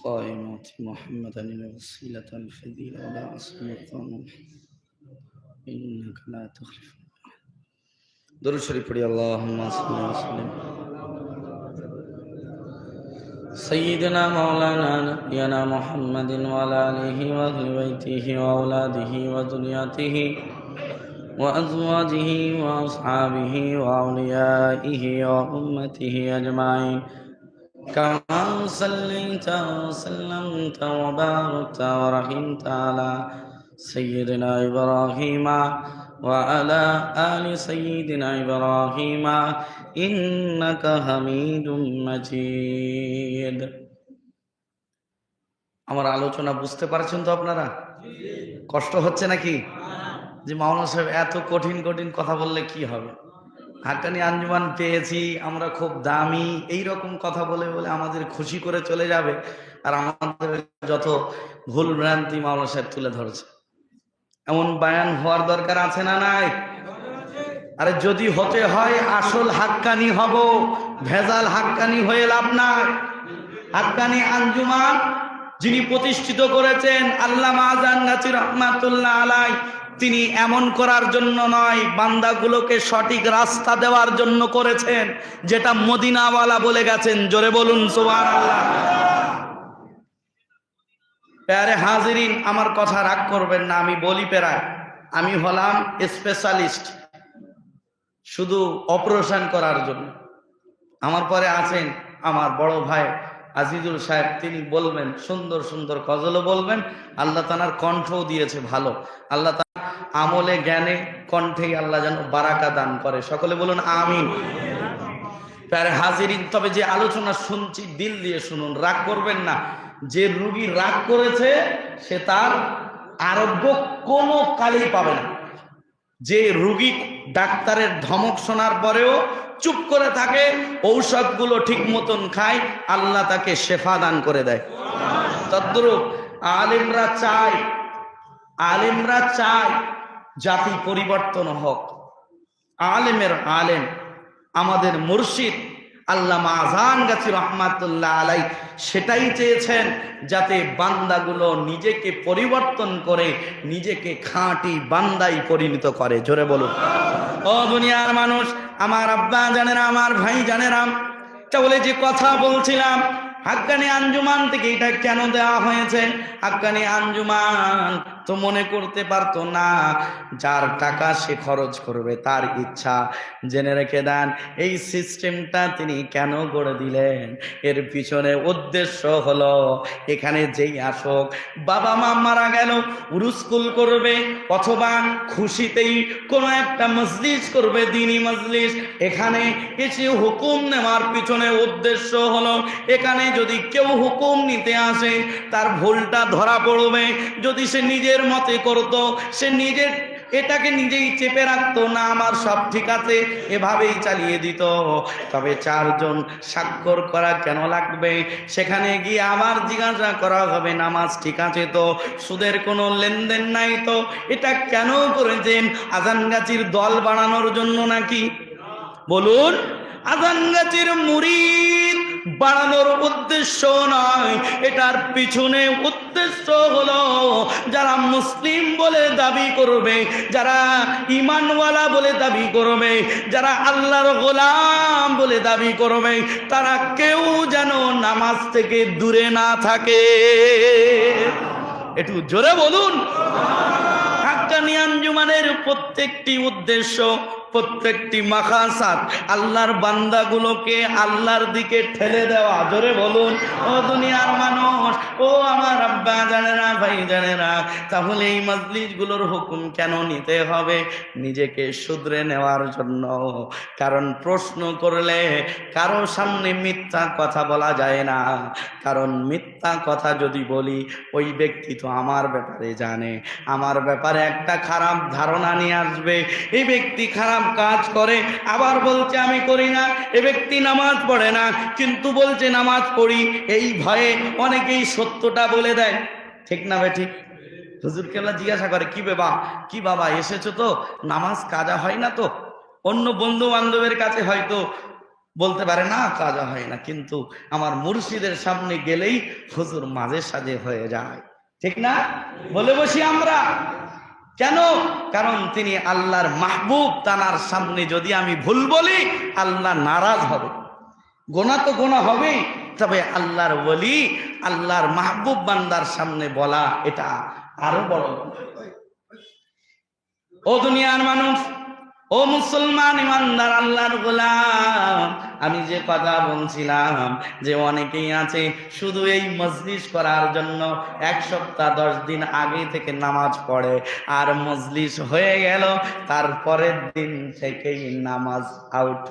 قائمة محمدا الوسيلة الفضيلة وبعث مقام إنك لا تخلف. درود شريف پڑھی اللهم صل وسلم سيدنا مولانا نبينا محمد وعلى آله وأهل بيته وأولاده وذرياته وأزواجه وأصحابه وأوليائه وأمته أجمعين كما صليت وسلمت وباركت ورحمت على سيدنا إبراهيم وعلى آل سيدنا إبراهيم إنك حميد مجيد. আমার আলোচনা বুঝতে পারছেন তো আপনারা? কষ্ট হচ্ছে নাকি? যে মাওলানা সাহেব এত কঠিন কঠিন কথা বললে কি হবে? হাক্কানি আঞ্জুমান পেয়েছি আমরা, খুব দামি, এই রকম কথা বলে বলে আমাদের খুশি করে চলে যাবে, আর আমাদের যত ভুল ভ্রান্তি মাওলানা সাহেব তুলে ধরেছে। এমন বায়ান হওয়ার দরকার আছে না নাই? আরে যদি হতে হয় আসল হাক্কানি হব, ভেজাল হাক্কানি হয়ে লাভ নাই। হাক্কানি আঞ্জুমান যিনি প্রতিষ্ঠিত করেছেন আল্লামা আজান গাজী রহমাতুল্লাহ আলাইহি, তিনি এমন করার জন্য নয়, বান্দাগুলোকে সঠিক রাস্তা দেওয়ার জন্য করেছেন, যেটা মদিনাওয়ালা বলে গেছেন। জোরে বলুন সুবহানাল্লাহ। প্যারে হাজিরিন, আমার কথা রাগ করবেন না, আমি বলি প্রায় আমি হলাম স্পেশালিস্ট শুধু অপারেশন করার জন্য। আমার পরে আছেন আমার বড় ভাই আজিজুল সাহেব, তিনি বলবেন সুন্দর সুন্দর গজলও বলবেন। আল্লাহ তাআলার কণ্ঠও দিয়েছে ভালো। আল্লাহ তাআলা আমলে জ্ঞানে কণ্ঠেই আল্লাহ যেন বারাকা দান করে। সকলে বলুন আমিন। প্যারে হাজিরিন, তবে যে আলোচনা শুনছি দিল দিয়ে শুনুন, রাগ করবেন না। যে রুগী রাগ করেছে সে তার আরোগ্য কোনো কালেই পাবে না। যে রুগী ডাক্তারের ধমক শোনার পরেও চুপ করে থাকে, ঔষধগুলো ঠিক মতন খায়, আল্লাহ তাকে শেফা দান করে দেয়। তদ্রূপ আলেমরা চায় জাতি পরিবর্তন হোক। আলেমের আলেম আমাদের মুর্শিদ আল্লামা আযানগাছী রাহমাতুল্লাহ আলাইহি সেটাই চেয়েছেন, যাতে বান্দাগুলো নিজেকে পরিবর্তন করে নিজেকে খাঁটি বান্দায় পরিণত করে। জোরে বলুন। ও দুনিয়ার মানুষ, আমার আব্বা জানেরা, আমার ভাই জানেরা, তাহলে যে কথা বলছিলাম হাক্কানি আঞ্জুমান থেকে এটা কেন দেওয়া হয়েছে? হাক্কানি আঞ্জুমান তো মনে করতে পারতো না, যার টাকা সে খরচ করবে তার ইচ্ছা। জেনে রেখে দেন, এই সিস্টেমটা তিনি কেন গড়ে দিলেন, এর পিছনে উদ্দেশ্য হলো এখানে যেই আসুক, বাবা মা মারা গেল, উরুস্কুল করবে অথবা খুশিতেই কোনো একটা মজলিস করবে, দ্বীনি মজলিস, এখানে এসে হুকুম নেওয়ার পিছনে উদ্দেশ্য হলো এখানে যদি কেউ হুকুম নিতে আসে তার ভুলটা ধরা পড়বে। যদি সে নিজের মতে করত, সে নিজের এটাকে নিজেই চেপে রাখতো না, আমার সব ঠিক আছে, এভাবেই চালিয়ে দিত। তবে চারজন স্বাক্ষর করা কেন লাগবে? সেখানে গিয়ে আবার জিজ্ঞাসা করা হবে, নামাজ ঠিক আছে তো, সুদের কোনো লেনদেন নাই তো, এটা কেন করেছেন? আযানগাছীর দল বানানোর জন্য নাকি? বলুন। আযানগাছীর মুরিদ বাড়ানোর উদ্দেশ্য নয়, এটার পিছনে উদ্দেশ্য হলো যারা মুসলিম বলে দাবি করবে, যারা ঈমানওয়ালা বলে দাবি করবে, যারা আল্লাহর গোলাম বলে দাবি করবে, তারা কেউ যেন নামাজ থেকে দূরে না থাকে। একটু জোরে বলুন। হাক্কানি আঞ্জুমানের প্রত্যেকটি উদ্দেশ্য, প্রত্যেকটি মাকাসাদ আল্লাহর বান্দাগুলোকে আল্লাহর দিকে ঠেলে দেওয়া। জোরে বলুন। ও দুনিয়ার মানুষ, ও আমার আব্বা জানেরা, ভাই জানেরা, তাহলে এই মজলিসগুলোর হুকুম কেন নিতে হবে? নিজেকে শুধরে নেওয়ার জন্য। কারণ প্রশ্ন করলে কারো সামনে মিথ্যা কথা বলা যায় না, কারণ মিথ্যা কথা যদি বলি ওই ব্যক্তি তো আমার ব্যাপারে জানে, আমার ব্যাপারে একটা খারাপ ধারণা নিয়ে আসবে। এই ব্যক্তি খারাপ কাজ করে, আবার বলছে আমি করি না। এ ব্যক্তি নামাজ পড়ে না, কিন্তু বলছে নামাজ পড়ি। এই ভয়ে অনেকেই সত্যটা বলে দেয়, ঠিক না বে ঠিক? হুজুর কেবলা জিজ্ঞাসা করে, কি বাবা এসেছো তো, নামাজ কাজা হয় না তো? অন্য বন্ধু বান্ধবের কাছে হয়তো বলতে পারে না কাজা হয় না, কিন্তু আমার মুর্শিদের সামনে গেলেই হুজুর মাঝে সাঝে হয়ে যায়, ঠিক না? বলে বসি আমরা। কেন? কারণ তিনি আল্লাহর মাহবুব, তানার সামনে যদি আমি ভুল বলি আল্লাহ নারাজ হবে। গোনা তো গোনা হবেই, তবে আল্লাহর ওলি, আল্লাহর মাহবুব বান্দার সামনে বলা এটা আরো বড়। ও দুনিয়ার মানুষ, ও মুসলমান ইমানদার আল্লাহর গোলাম, আমি যে কথা বলছিলাম যে অনেকেই আছে শুধু এই মজলিস করার জন্য 1 সপ্তাহ 10 দিন আগে থেকে নামাজ পড়ে, আর মজলিস হয়ে গেল তারপরের দিন থেকেই নামাজ আউট।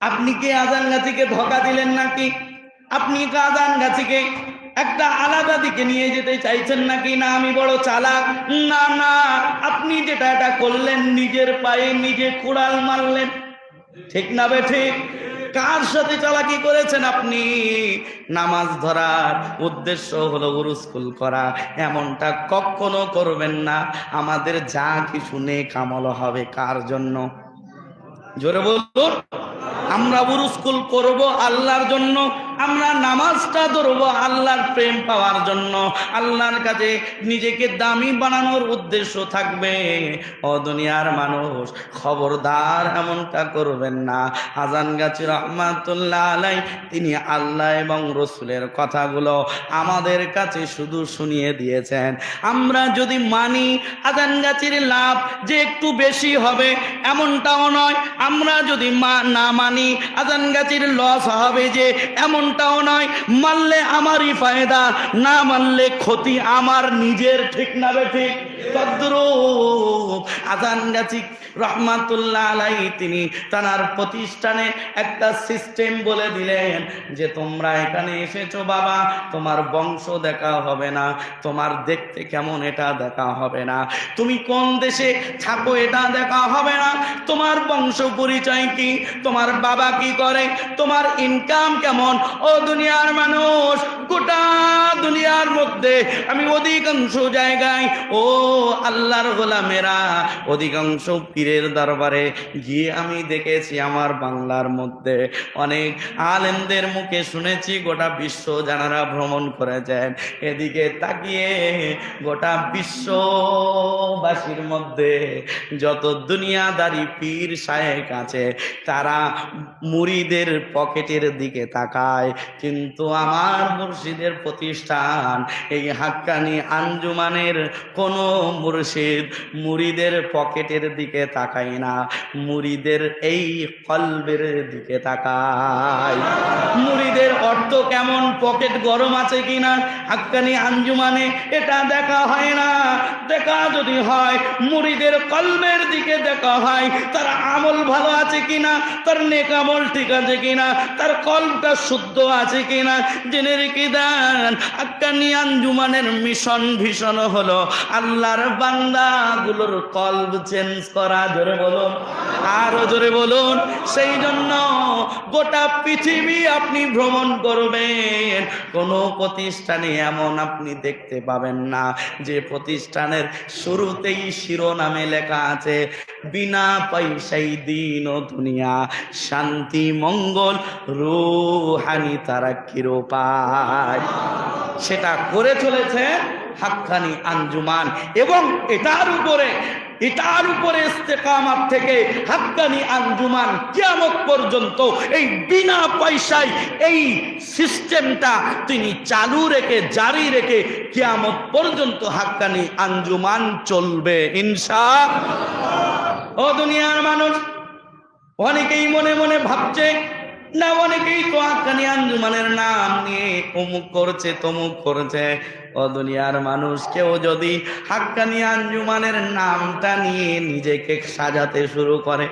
আপনি কি আযানগাছীকে ধোঁকা দিলেন নাকি? আপনি কি আযানগাছীকে একটা আলাদা দিকে নিয়ে যেতে চাইছেন নাকি? না আমি বড় চালাক, না না, আপনি যেটা এটা করলেন নিজের পায়ে নিজে কুড়াল মারলেন, ঠিক না বে ঠিক? কার সাথে চালাকি করেছেন আপনি? নামাজ ধরার উদ্দেশ্য হলো উরুস্কুল করা, এমনটা কখনো করবেন না। আমাদের যা কিছু নেক আমল হবে কার জন্য? জোরে বলুন। আমরা উরুস্কুল করব আল্লাহর জন্য, আমরা নামাজটা ধরবো আল্লাহর প্রেম পাওয়ার জন্য, আল্লাহর কাছে নিজেকে দামি বানানোর উদ্দেশ্য থাকবে। ও দুনিয়ার মানুষ, খবরদার এমনটা করবেন না। আযানগাছী রাহমাতুল্লাহ আলাইহি তিনি আল্লাহ এবং রসুলের কথাগুলো আমাদের কাছে শুধু শুনিয়ে দিয়েছেন। আমরা যদি মানি আযানগাছীর লাভ যে একটু বেশি হবে এমনটাও নয়, আমরা যদি না মানি আযানগাছীর লস হবে যে এমনটাও নয়। মানলে আমারই ফায়দা, না মানলে ক্ষতি আমার নিজের, ঠিক না বে ঠিক? তদ্রূপ আযানগাছী রাহমাতুল্লাহ আলাইহি তিনি তার প্রতিষ্ঠানে একটা সিস্টেম বলে দিলেন যে তোমরা এখানে এসেছো বাবা, তোমার বংশ দেখা হবে না, তোমার দেখতে কেমন এটা দেখা হবে না, তুমি কোন দেশে থাকো এটা দেখা হবে না, তোমার বংশ পরিচয় কি, তোমার বাবা কি করে, তোমার ইনকাম কেমন। ও দুনিয়ার মানুষ, গোটা দুনিয়ার মধ্যে আমি অধিকাংশ জায়গায় ও আল্লাহর গোলামেরা অধিকাংশ পীরের দরবারে গিয়ে আমি দেখেছি আমার বাংলার মধ্যে অনেক আলেমদের মুখে শুনেছি, গোটা বিশ্ব যারা ভ্রমণ করেছেন এদিকে তাকিয়ে গোটা বিশ্ববাসীর মধ্যে যত দুনিয়াদারি পীর শায়েখ আছে তারা মুরিদের পকেটের দিকে তাকায়, কিন্তু আমার মুর্শিদের প্রতিষ্ঠান এই হাক্কানি আঞ্জুমানের কোন মুর্শিদ মুরিদের পকেটের দিকে তাকায় না, মুরিদের এই কলবের দিকে তাকায়। মুরিদের অর্থ কেমন, পকেট গরম আছে কিনা হাক্কানি আঞ্জুমানে এটা দেখা হয় না। দেখা যদি হয় মুরিদের কলবের দিকে দেখা হয়, তার আমল ভালো আছে কিনা, তার নেক আমল ঠিক আছে কিনা, তার কলবটা শুদ্ধ আছে কিনা। জেনে রেখে দেন হাক্কানি আঞ্জুমানের মিশন ভীষণ হলো আল্লাহর বান্দাগুলোর কলব চেঞ্জ করা। জোরে বলুন, আরো জোরে বলুন। সেই জন্য গোটা পৃথিবী আপনি ভ্রমণ করবেন, কোনো প্রতিষ্ঠানে এমন আপনি দেখতে পাবেন না যে প্রতিষ্ঠানের শুরুতেই শিরোনামে লেখা আছে বিনা পয়সায় দিন ও দুনিয়া, শান্তি মঙ্গল রুহানি তারাক্কির উপায়। সেটা করে চলেছে হাক্কানি আঞ্জুমান এবং এটার উপরে ইস্তেকামাত থেকে হাক্কানি আঞ্জুমান কিয়ামত পর্যন্ত এই বিনা পয়সায় এই সিস্টেমটা তিনি চালু রেখে জারি রেখে কিয়ামত পর্যন্ত হাক্কানি আঞ্জুমান চলবে ইনশাআল্লাহ। ও দুনিয়ার মানুষ, অনেকেই মনে মনে ভাবছে না, অনেকেই তো হাক্কানি আঞ্জুমানের নাম নিয়ে অমুক করছে তমুক করছে। ও দুনিয়ার মানুষ, কেউ যদি হাক্কানি আঞ্জুমানের নামটা নিয়ে নিজেকে সাজাতে শুরু করে,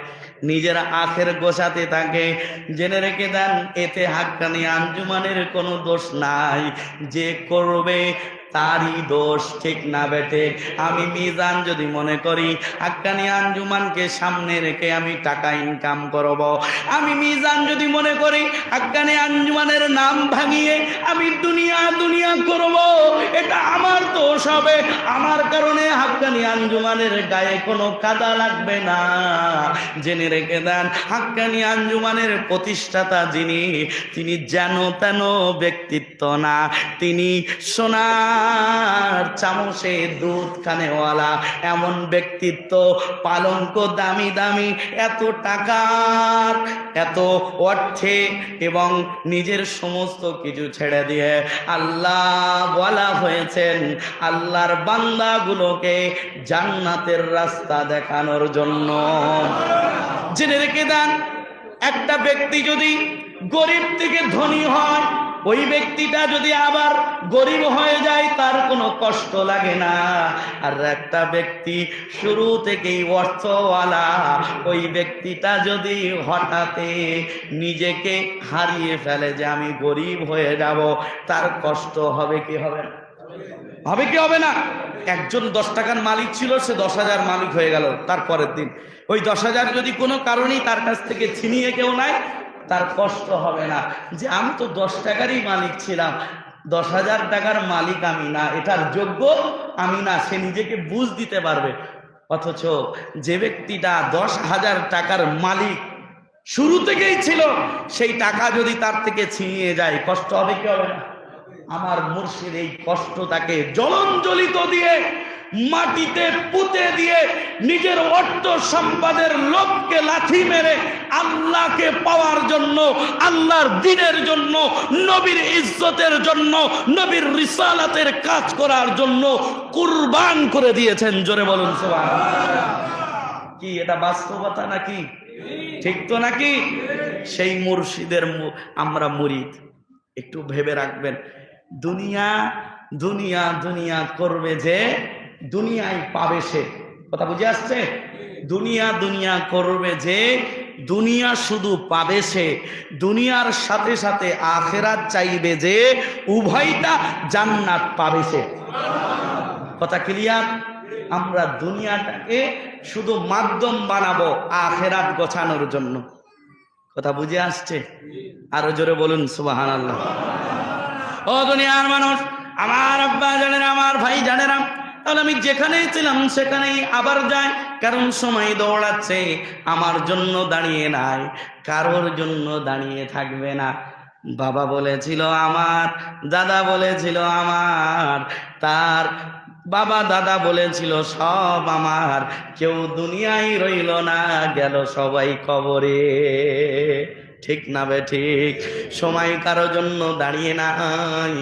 নিজের আখের গোছাতে থাকে, জেনে রেখে দেন এতে হাক্কানি আঞ্জুমানের কোনো দোষ নাই। যে করবে তারই দোষ, ঠিক না বেটে? আমি মিজান যদি মনে করি হাক্কানি আঞ্জুমানকে সামনে রেখে আমি টাকা ইনকাম করব, আমি মিজান যদি মনে করি হাক্কানি আঞ্জুমানের নাম ভাঙিয়ে আমি দুনিয়া করব, এটা আমার দোষ হবে। আমার কারণে হাক্কানি আঞ্জুমানের গায়ে কোনো কাদা লাগবে না। জেনে রেখে দেন হাক্কানি আঞ্জুমানের প্রতিষ্ঠাতা যিনি, তিনি যেন তেন ব্যক্তিত্ব না, তিনি সোনার চামচে দুধ খানেওয়ালা এমন ব্যক্তিত্ব। পালঙ্ক দামি দামি, এত টাকার এত অর্থে এবং নিজের সমস্ত কিছু ছেড়ে দিয়ে আল্লাহ বলা হয়েছেন আল্লাহর বান্দাগুলোকে জান্নাতের রাস্তা দেখানোর জন্য। জেনে রেখে দেন একটা ব্যক্তি যদি গরিব থেকে ধনী হয়, ওই ব্যক্তিটা যদি আবার গরিব হয়ে যায় তার কোনো কষ্ট লাগে না। আর একটা ব্যক্তি শুরু থেকেই অর্থওয়ালা, ওই ব্যক্তিটা যদি হঠাৎ নিজেকে হারিয়ে ফেলে যে আমি গরিব হয়ে যাব, তার কষ্ট হবে কি হবে না? হবে কি হবে না? একজন 10 টাকার মালিক ছিল, সে 10,000 মালিক হয়ে গেল তার পরের দিন। ওই 10,000 যদি কোনো কারণেই তার কাছ থেকে ছিনিয়ে কেউ নেয়, তার কষ্ট হবে না যে আমি তো 10 টাকারই মালিক ছিলাম, 10,000 টাকার মালিক আমি না, এটার যোগ্য আমি না, সে নিজেকে বুঝ দিতে পারবে। অথচ যে ব্যক্তিটা 10,000 টাকার মালিক শুরু থেকেই ছিল, সেই টাকা যদি তার থেকে ছিনিয়ে যায় কষ্ট হবে কি হবে না? আমার মুর্শিদ এই কষ্টটাকে জলঞ্জলিত দিয়ে, মাটিতে পুঁতে দিয়ে, নিজের অর্থ সম্পদের লোভকে লাথি মেরে আল্লাহকে পাওয়ার জন্য, আল্লাহর দ্বীনের জন্য, নবীর ইজ্জতের জন্য, নবীর রিসালাতের কাজ করার জন্য কুরবান করে দিয়েছেন। জোরে বলুন সুবহানাল্লাহ। কি এটা বাস্তবতা নাকি? ঠিক তো নাকি? সেই মুর্শিদের আমরা মুরিদ। একটু ভেবে রাখবেন, দুনিয়া দুনিয়া দুনিয়া করবে যে দুনিয়ায় পাবে সে। কথা বুঝে আসছে? দুনিয়া দুনিয়া করবে যে দুনিয়া শুধু পাবে সে, দুনিয়ার সাথে সাথে আখিরাত চাইবে যে উভয়টা জান্নাত পাবে সে। কথা ক্লিয়ার? আমরা দুনিয়াটাকে শুধু মাধ্যম বানাবো আখিরাত গোছানোর জন্য। কথা বুঝে আসছে? আরো জোরে বলুন সুবহানাল্লাহ। ও দুনিয়ার মানুষ, আমার আব্বা জানেন, আমার ভাই জানেন, তাহলে আমি যেখানেই ছিলাম সেখানেই আবার যাই, কারণ সময় দৌড়াচ্ছে, আমার জন্য দাঁড়িয়ে নাই, কারোর জন্য দাঁড়িয়ে থাকবে না। বাবা বলেছিল আমার, দাদা বলেছিল আমার, তার বাবা দাদা বলেছিল সব আমার, কেউ দুনিয়ায় রইল না, গেল সবাই কবরে। ঠিক না বে ঠিক? সময় কারো জন্য দাঁড়িয়ে নাই,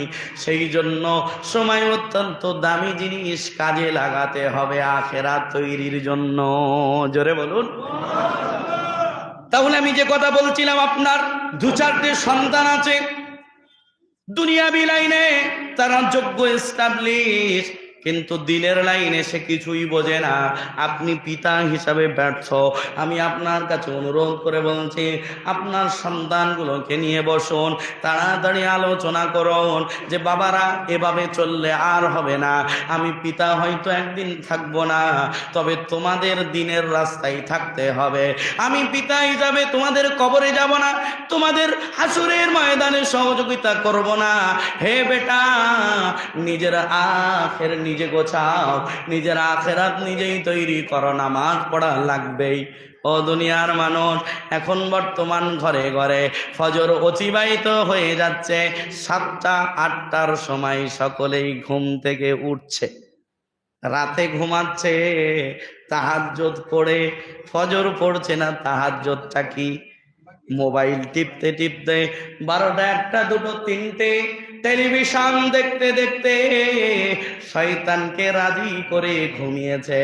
সেই জন্য সময় অত্যন্ত দামি জিনিস, কাজে লাগাতে হবে আখিরাত তৈরির জন্য। জোরে বলুন। তাহলে আমি যে কথা বলছিলাম, আপনার 2-4টে সন্তান আছে দুনিয়াবি লাইনে, তারা যোগ্য এস্টাবলিশ, কিন্তু দিনের লাইনে সে কিছুই বোঝে না। আপনি পিতা হিসাবে ব্যর্থ। আমি আপনার কাছে অনুরোধ করে বলছি, আপনার সন্তানগুলোকে নিয়ে বসুন, তাড়াতাড়ি আলোচনা করুন যে বাবারা এভাবে চললে আর হবে না। আমি পিতা হয়তো একদিন থাকবো না, তবে তোমাদের দিনের রাস্তায় থাকতে হবে। আমি পিতা হিসাবে তোমাদের কবরে যাব না, তোমাদের হাসুরের ময়দানে সহযোগিতা করব না। হে বেটা, নিজের আখের নিজে গোছাও, নিজের আখেরাত নিজেই তৈরি করো, নামাজ পড়া লাগবেই। ও দুনিয়ার মানুষ, এখন বর্তমান ঘরে ঘরে ফজর অতিবাহিত হয়ে যাচ্ছে, 7টা-8টার সময় সকলেই ঘুম থেকে উঠছে, রাতে ঘুমাচ্ছে, তাহাজ্জুদ পড়ে ফজর পড়ছে না। তাহাজ্জুদটা কি? মোবাইল টিপতে টিপতে 12টা, 1টা, 2টো, 3টে, টেলিভিশন দেখতে দেখতে শয়তানকে রাজি করে ঘুমিয়েছে।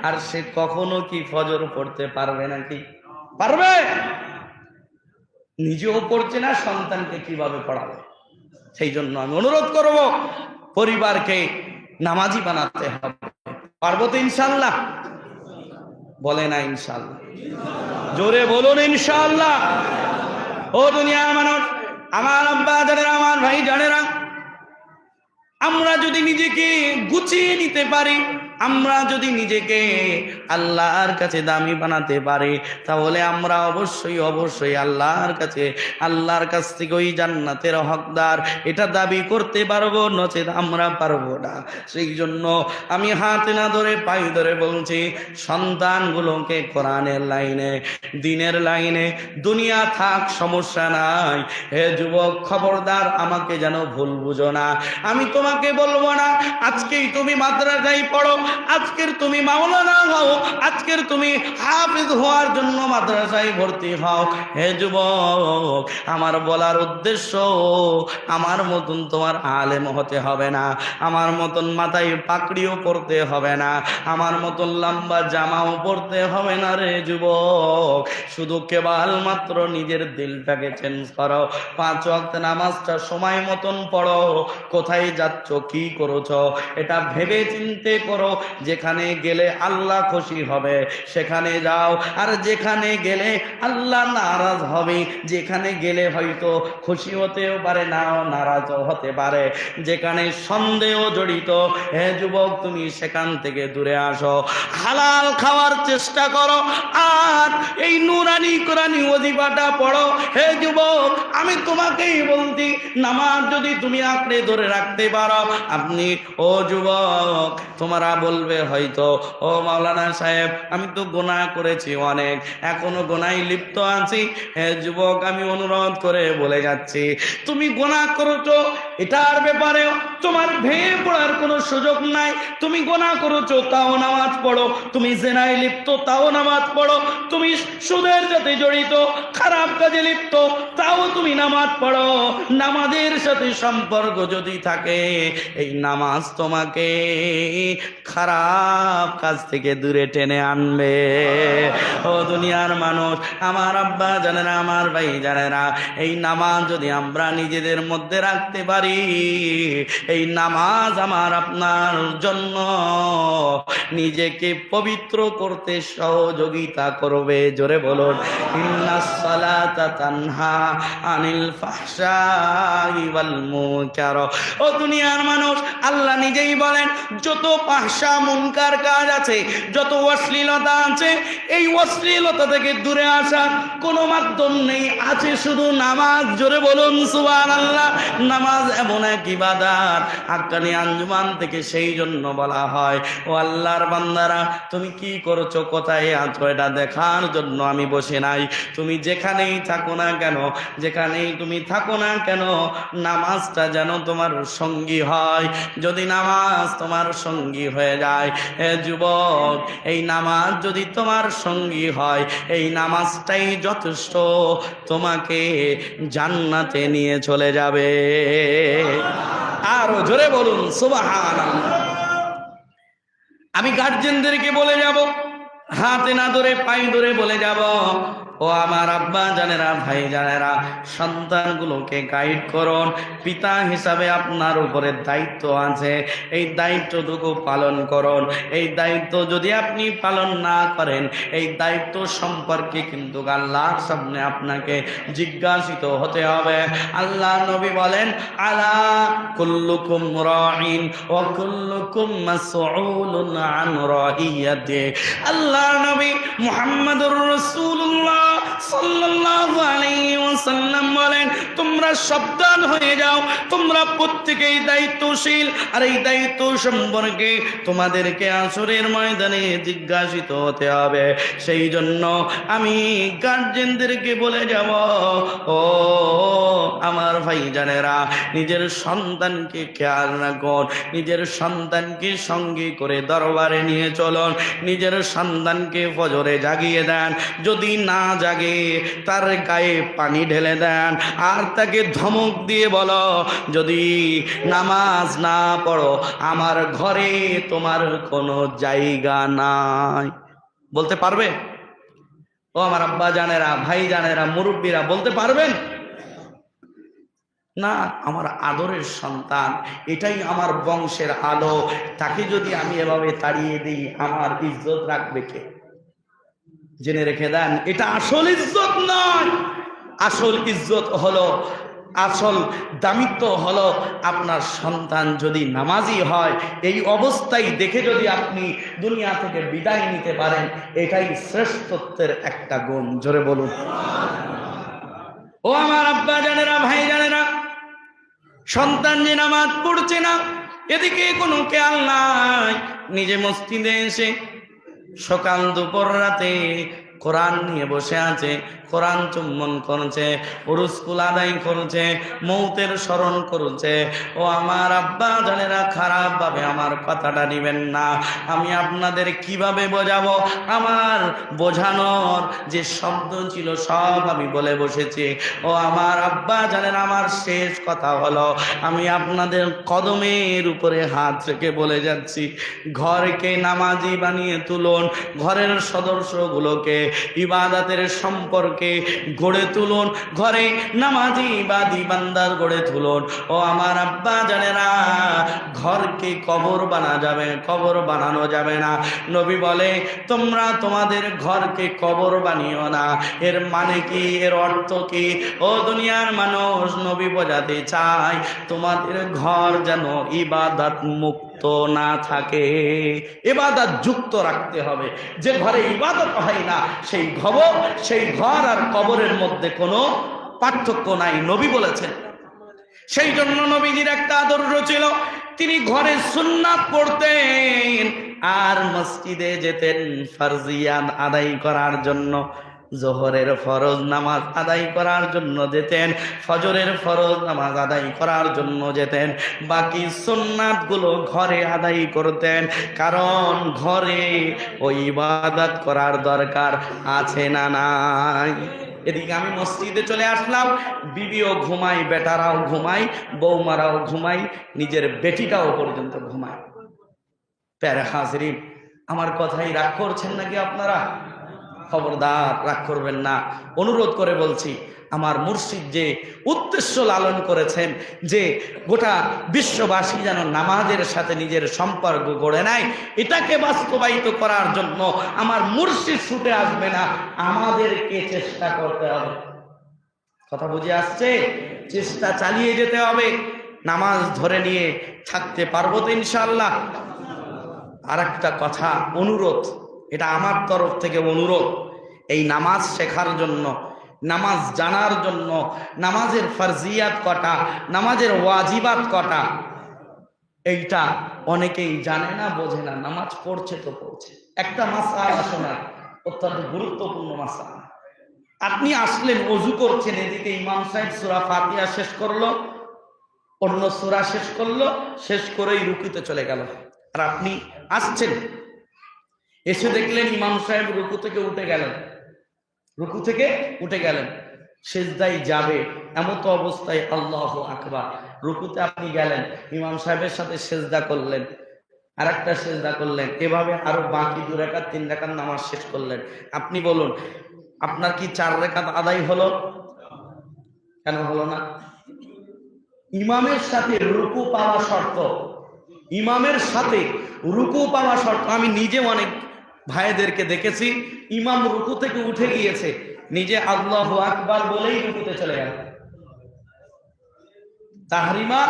আর সে কখনো কি ফজর পড়তে পারবে নাকি? পারবে? নিজেও পড়ছে না, সন্তানকে কিভাবে পড়াবে? সেই জন্য আমি অনুরোধ করব, পরিবারকে নামাজি বানাতে হবে। পারবো তো ইনশাআল্লাহ? বলে না ইনশাআল্লাহ? জোরে বলুন ইনশাআল্লাহ। ও দুনিয়ার মানুষ, আমার আব্বা জানেরা, আমার ভাই জানেরা, আমরা যদি নিজেকে গুছিয়ে নিতে পারি, আমরা যদি নিজেকে আল্লাহর কাছে দামি বানাতে পারি, তাহলে আমরা অবশ্যই অবশ্যই আল্লাহর কাছ থেকে ওই জান্নাতের হকদার, এটা দাবি করতে পারবো, নচেত আমরা পারবো না। সেই জন্য আমি হাতে না ধরে পায়ে ধরে বলছি, সন্তানগুলোকে কোরআনের লাইনে, দিনের লাইনে, দুনিয়া থাক সমস্যা নাই। হে যুবক, খবরদার আমাকে যেন ভুল বুঝো না। আমি তোমাকে বলবো না আজকেই তুমি মাদ্রাসায় পড়ো, আজকের তুমি মাওলানা হও, আজকের তুমি হাফেজ হওয়ার জন্য মাদ্রাসায় ভর্তি হও। হে যুবক, আমার বলার উদ্দেশ্য, আমার মতন তোমার আলেম হতে হবে না, আমার মতন মাথায় পাকড়িও পরতে হবে না, আমার মতন লম্বা জামাও পরতে হবে না রে যুবক। শুধু কেবল মাত্র নিজের দিলটাকে চেঞ্জ করো, 5 ওয়াক্ত নামাজটা সময় মতন পড়ো, কোথায় যাচ্ছ, কি করছো, এটা ভেবে চিন্তে করো। যেখানে গেলে আল্লাহ খুশি হবে সেখানে যাও, আর যেখানে গেলে আল্লাহ নারাজ হবে, যেখানে গেলে হয়তো খুশি হতেও পারে, নাও নারাজও হতে পারে, যেখানে সন্দেহ জড়িত, হে যুবক তুমি সেখান থেকে দূরে আসো, হালাল খাওয়ার চেষ্টা করো, আর এই নুরানি কোরআনি ওয়াজিফাটা পড়ো। হে যুবক, আমি তোমাকেই বলছি, নামাজ যদি তুমি আঁকড়ে ধরে রাখতে পারো, আপনি ও যুবক, তোমরা বলবে হয়তো, ও মাওলানা সাহেব আমি তো গুনাহ করেছি অনেক, এখনো গুনাহে লিপ্ত আছি। হে যুবক, আমি অনুরোধ করে বলে যাচ্ছি, তুমি গুনাহ করেছো এটার ব্যাপারে তোমার ভেঙে পড়ার কোনো সুযোগ নাই। তুমি গুনাহ করেছো তাও নামাজ পড়ো, তুমি জিনায় লিপ্ত তাও নামাজ পড়ো, তুমি সুদের সাথে জড়িত খারাপ কাজে লিপ্ত তাও তুমি নামাজ পড়ো। নামাজের সাথে সম্পর্ক যদি থাকে, এই নামাজ তোমাকে খারাপ কাজ থেকে দূরে টেনে আনবে। ও দুনিয়ার মানুষ, আমার আব্বা জানেরা, আমার ভাই জানেরা, এই নামাজ যদি আমরা নিজেদের মধ্যে রাখতে পারি, এই নামাজ আমার আপনার জন্য নিজেকে পবিত্র করতে সহযোগিতা করবে। জোরে বলুন, ইন্নাস সালাতা তানহা আনিল ফাহশাই ওয়াল মুনকার। ও দুনিয়ার মানুষ, আল্লাহ নিজেই বলেন, যত ফাহশা মুনকার কাজ আছে, যত অশ্লীলতা আছে, এই অশ্লীলতা থেকে দূরে আসার কোনো মাধ্যম নেই, আছে শুধু নামাজ। জোরে বলুন সুবহানাল্লাহ। নামাজ এমন এক ইবাদত হাক্কানি আঞ্জুমান থেকে সেই জন্য বলা হয়, ও আল্লাহর বান্দারা তুমি কি করছো, কোথায় আছো, এটা দেখার জন্য আমি বসে নাই। তুমি যেখানেই থাকো না কেন, যেখানেই তুমি থাকো না কেন, নামাজটা যেন তোমার সঙ্গী হয়। যদি নামাজ তোমার সঙ্গী হয়ে যায়, হে যুবক, এই নামাজ যদি তোমার সঙ্গী হয়, এই নামাজটাই যথেষ্ট, তোমাকে জান্নাতে নিয়ে চলে যাবে। আরো জোরে বলুন সুবহানাল্লাহ। আমি গার্জেনদেরকে বলে যাব, হাতে না ধরে পায়ে ধরে বলে যাব, ও আমার আব্বা জানেরা, ভাই জানেরা, সন্তানগুলোকে গাইড করুন। পিতা হিসাবে আপনার উপরে দায়িত্ব আছে, এই দায়িত্বটুকু পালন করুন। এই দায়িত্ব যদি আপনি পালন না করেন, এই দায়িত্ব সম্পর্কে কিন্তু আল্লাহর সামনে আপনাকে জিজ্ঞাসিত হতে হবে। আল্লাহ নবী বলেন, আলা কুল্লুকুম রাঈন ওয়া কুল্লুকুম মাসউলুন আন রাইয়াতি। আল্লাহ নবী মুহাম্মদুর রাসূলুল্লাহ সাল্লাল্লাহু আলাইহি ওয়াসাল্লাম বলেন, তোমরা সাবধান হয়ে যাও, তোমরা প্রত্যেকেই দায়িত্বশীল, আর এই দায়িত্ব সম্পর্কে তোমাদেরকে আসরের ময়দানে জিজ্ঞাসিত হতে হবে। সেই জন্য আমি গার্জেনদেরকে বলে যাব, ও আমার ভাইজানেরা, নিজের সন্তানকে খেয়াল রাখুন, নিজের সন্তানকে সঙ্গী করে দরবারে নিয়ে চলুন, নিজের সন্তানকে ফজরে জাগিয়ে দেন, যদি না জাগে তার গায়ে পানি ঢেলে দেন, আর তাকে ধমক দিয়ে বলো, যদি নামাজ না পড়ো আমার ঘরে তোমার কোনো জায়গা নাই। বলতে পারবে? ও আমার আব্বা জানেরা, ভাই জানেরা, মুরব্বীরা, বলতে পারবেন? না, আমার আদরের সন্তান, এটাই আমার বংশের আলো, তাকে যদি আমি এভাবে তাড়িয়ে দিই আমার ইজ্জত রাখবে কে? জেনে রেখে দেন, এটা আসল ইজ্জত নয়। আসল ইজ্জত হলো, আসল দামিত্ব হলো আপনার সন্তান যদি নামাজি হয়, এই অবস্থায় দেখে যদি আপনি দুনিয়া থেকে বিদায় নিতে পারেন, এটাই শ্রেষ্ঠত্বের একটা গুণ। জোরে বলুন। ও আমার আব্বা জানেরা, ভাই জানেরা, সন্তান যে নামাজ পড়ছে না এদিকে কোনো খেয়াল নাই, নিজে মসজিদে এসে সকাল দুপুর রাতে কোরআন নিয়ে বসে আছে, কোরআন চুম্বন করছে, উরুসকুল আদায় করছে, মৌতের স্মরণ করছে। ও আমার আব্বা জানেরা, খারাপ ভাবে আমার কথাটা নিবেন না, আমি আপনাদের কিভাবে বোঝাবো, আমার বোঝানোর যে শব্দ ছিল সব আমি বলে বসেছি। ও আমার আব্বা জানেরা, আমার শেষ কথা হলো, আমি আপনাদের কদমের উপরে হাত রেখে বলে যাচ্ছি, ঘরকে নামাজি বানিয়ে তুলুন, ঘরের সদস্যগুলোকে ইবাদতের সম্পর্কে গড়ে তুলুন, ঘরে নামাজি ইবাদি বান্দার গড়ে তুলুন। ও আমার আব্বা জানেরা, ঘরকে কবর বানানো যাবে না। নবী বলে, তোমরা তোমাদের ঘরকে কবর বানিও না। এর মানে কি, এর অর্থ কি? ও দুনিয়ার মানুষ, নবী বোঝাতে চায় তোমাদের ঘর যেন ইবাদত মুক্ত না থাকে, ইবাদত যুক্ত রাখতে হবে। যে ঘরে ইবাদত হয় না সেই ঘর আর কবরের মধ্যে কোনো পার্থক্য নাই, নবী বলেছেন। সেই জন্য নবীজির একটা আদর্শ ছিল, তিনি ঘরে সুন্নাত পড়তেন আর মসজিদে যেতেন ফরজিয়াত আদায় করার জন্য। জোহরের ফরজ নামাজ আদায় করার জন্য যেতেন, ফজরের ফরজ নামাজ আদায় করার জন্য যেতেন, বাকি সুন্নাতগুলো ঘরে আদায় করতেন, কারণ ঘরে ওই ইবাদত করার দরকার আছে না নাই। এদিকে আমি মসজিদে চলে আসলাম, বিবিও ঘুমাই, বেটারাও ঘুমাই, বৌমারাও ঘুমাই, নিজের বেটিটাও পর্যন্ত ঘুমায়। প্যারে হাজরিন, আমার কথাই রাগ করছেন নাকি আপনারা? খবরদার, রাগ করবেন না, অনুরোধ করে বলছি। আমার মুর্শিদ যে উদ্দেশ্য লালন করেছেন যে গোটা বিশ্ববাসী যেন নামাজের সাথে নিজের সম্পর্ক গড়ে নেয়, এটাকে বাস্তবায়িত করার জন্য আমার মুর্শিদ ছুটে আসবে না, আমাদেরকে চেষ্টা করতে হবে। কথা বুঝে আসছে? চেষ্টা চালিয়ে যেতে হবে। নামাজ ধরে নিয়ে থাকতে পারবো তো ইনশাআল্লাহ? আর একটা কথা, অনুরোধ, এটা আমার তরফ থেকে অনুরোধ, এই নামাজ শেখার জন্য নামাজ জানার জন্য, নামাজের ফরজিয়াত কটা, নামাজের ওয়াজিবাত কটা, এইটা অনেকেই জানে না, বোঝে না। নামাজ পড়ছে তো পড়ছে। একটা মাসআলা শোনার, অত্যন্ত গুরুত্বপূর্ণ মাসআলা। আপনি আসলেন, ওযু করছেন, এদিকে ইমাম সাহেব সূরা ফাতিহা শেষ করলো, অন্য সূরা শেষ করলো, শেষ করেই রুকুতে চলে গেল। আর আপনি আসছেন, এসে দেখলেন ইমাম সাহেব রুকু থেকে উঠে গেলেন, রুকু থেকে উঠে গেলেন, সিজদায় যাবে, এমতো অবস্থায় আল্লাহু আকবার, রুকুতে আপনি গেলেন, ইমাম সাহেবের সাথে সিজদা করলেন, আর একটা সিজদা করলেন, এভাবে আরো বাকি 2 রাকাত 3 রাকাত নামাজ শেষ করলেন। আপনি বলুন, আপনার কি 4 রাকাত আদায় হলো? কেন হলো না? ইমামের সাথে রুকু পাওয়া শর্ত, ইমামের সাথে রুকু পাওয়া শর্ত। আমি নিজে অনেক ভাইদেরকে দেখেছি, ইমাম রুকু থেকে উঠে গিয়েছে, নিজে আল্লাহু আকবার বলেই রুকুতে চলে গেল। তাহরিমা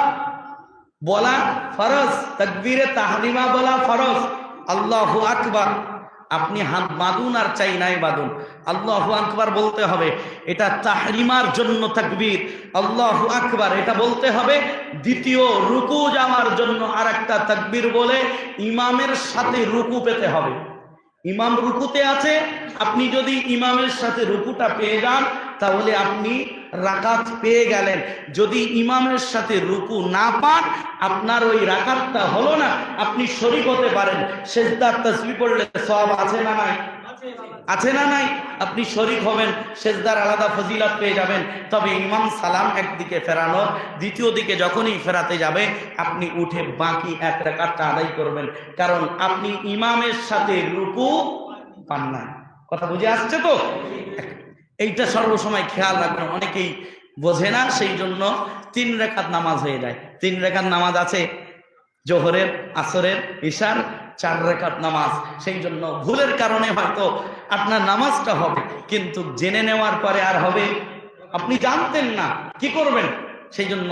বলা ফরজ, তাকবীরে তাহরিমা বলা ফরজ, আল্লাহু আকবার। আপনি হাত বাঁধুন আর চাই নাই বাঁধুন, আল্লাহু আকবার বলতে হবে। এটা তাহরিমার জন্য তাকবীর, আল্লাহু আকবার এটা বলতে হবে। দ্বিতীয় রুকু যাওয়ার জন্য আর একটা তাকবীর বলে ইমামের সাথে রুকু পেতে হবে। ইমাম রুকুতে আছে, আপনি যদি ইমামের সাথে রুকুটা পেয়ে যান তাহলে আপনি রাকাত পেয়ে গেলেন। যদি ইমামের সাথে রুকু না পান, আপনার ওই রাকাতটা হলো না, আপনি শরীক হতে পারেন। সিজদার তাসবিহ পড়লে সওয়াব আছে না নাই? আছে না নাই? আপনি শরীক হবেন, সিজদার আলাদা ফজিলত পেয়ে যাবেন। তবে ইমাম সালাম একদিকে ফেরানো, দ্বিতীয় দিকে যখনই ফেরাতে যাবে আপনি উঠে বাকি 1 রাকাতটা আদায় করবেন, কারণ আপনি ইমামের সাথে রুকু পান না। কথা বুঝে আসছে তো? এইটা সর্বসময় খেয়াল রাখবেন, অনেকেই বোঝে না, সেই জন্য 3 রাকাত নামাজ হয়ে যায়। 3 রাকাত নামাজ আছে, জোহরের, আসরের, ইশার 4 রাকাত নামাজ। সেই জন্য ভুলের কারণে হয়তো আপনার নামাজটা হবে, কিন্তু জেনে নেওয়ার পরে আর হবে? আপনি জানতেন না, কি করবেন? সেই জন্য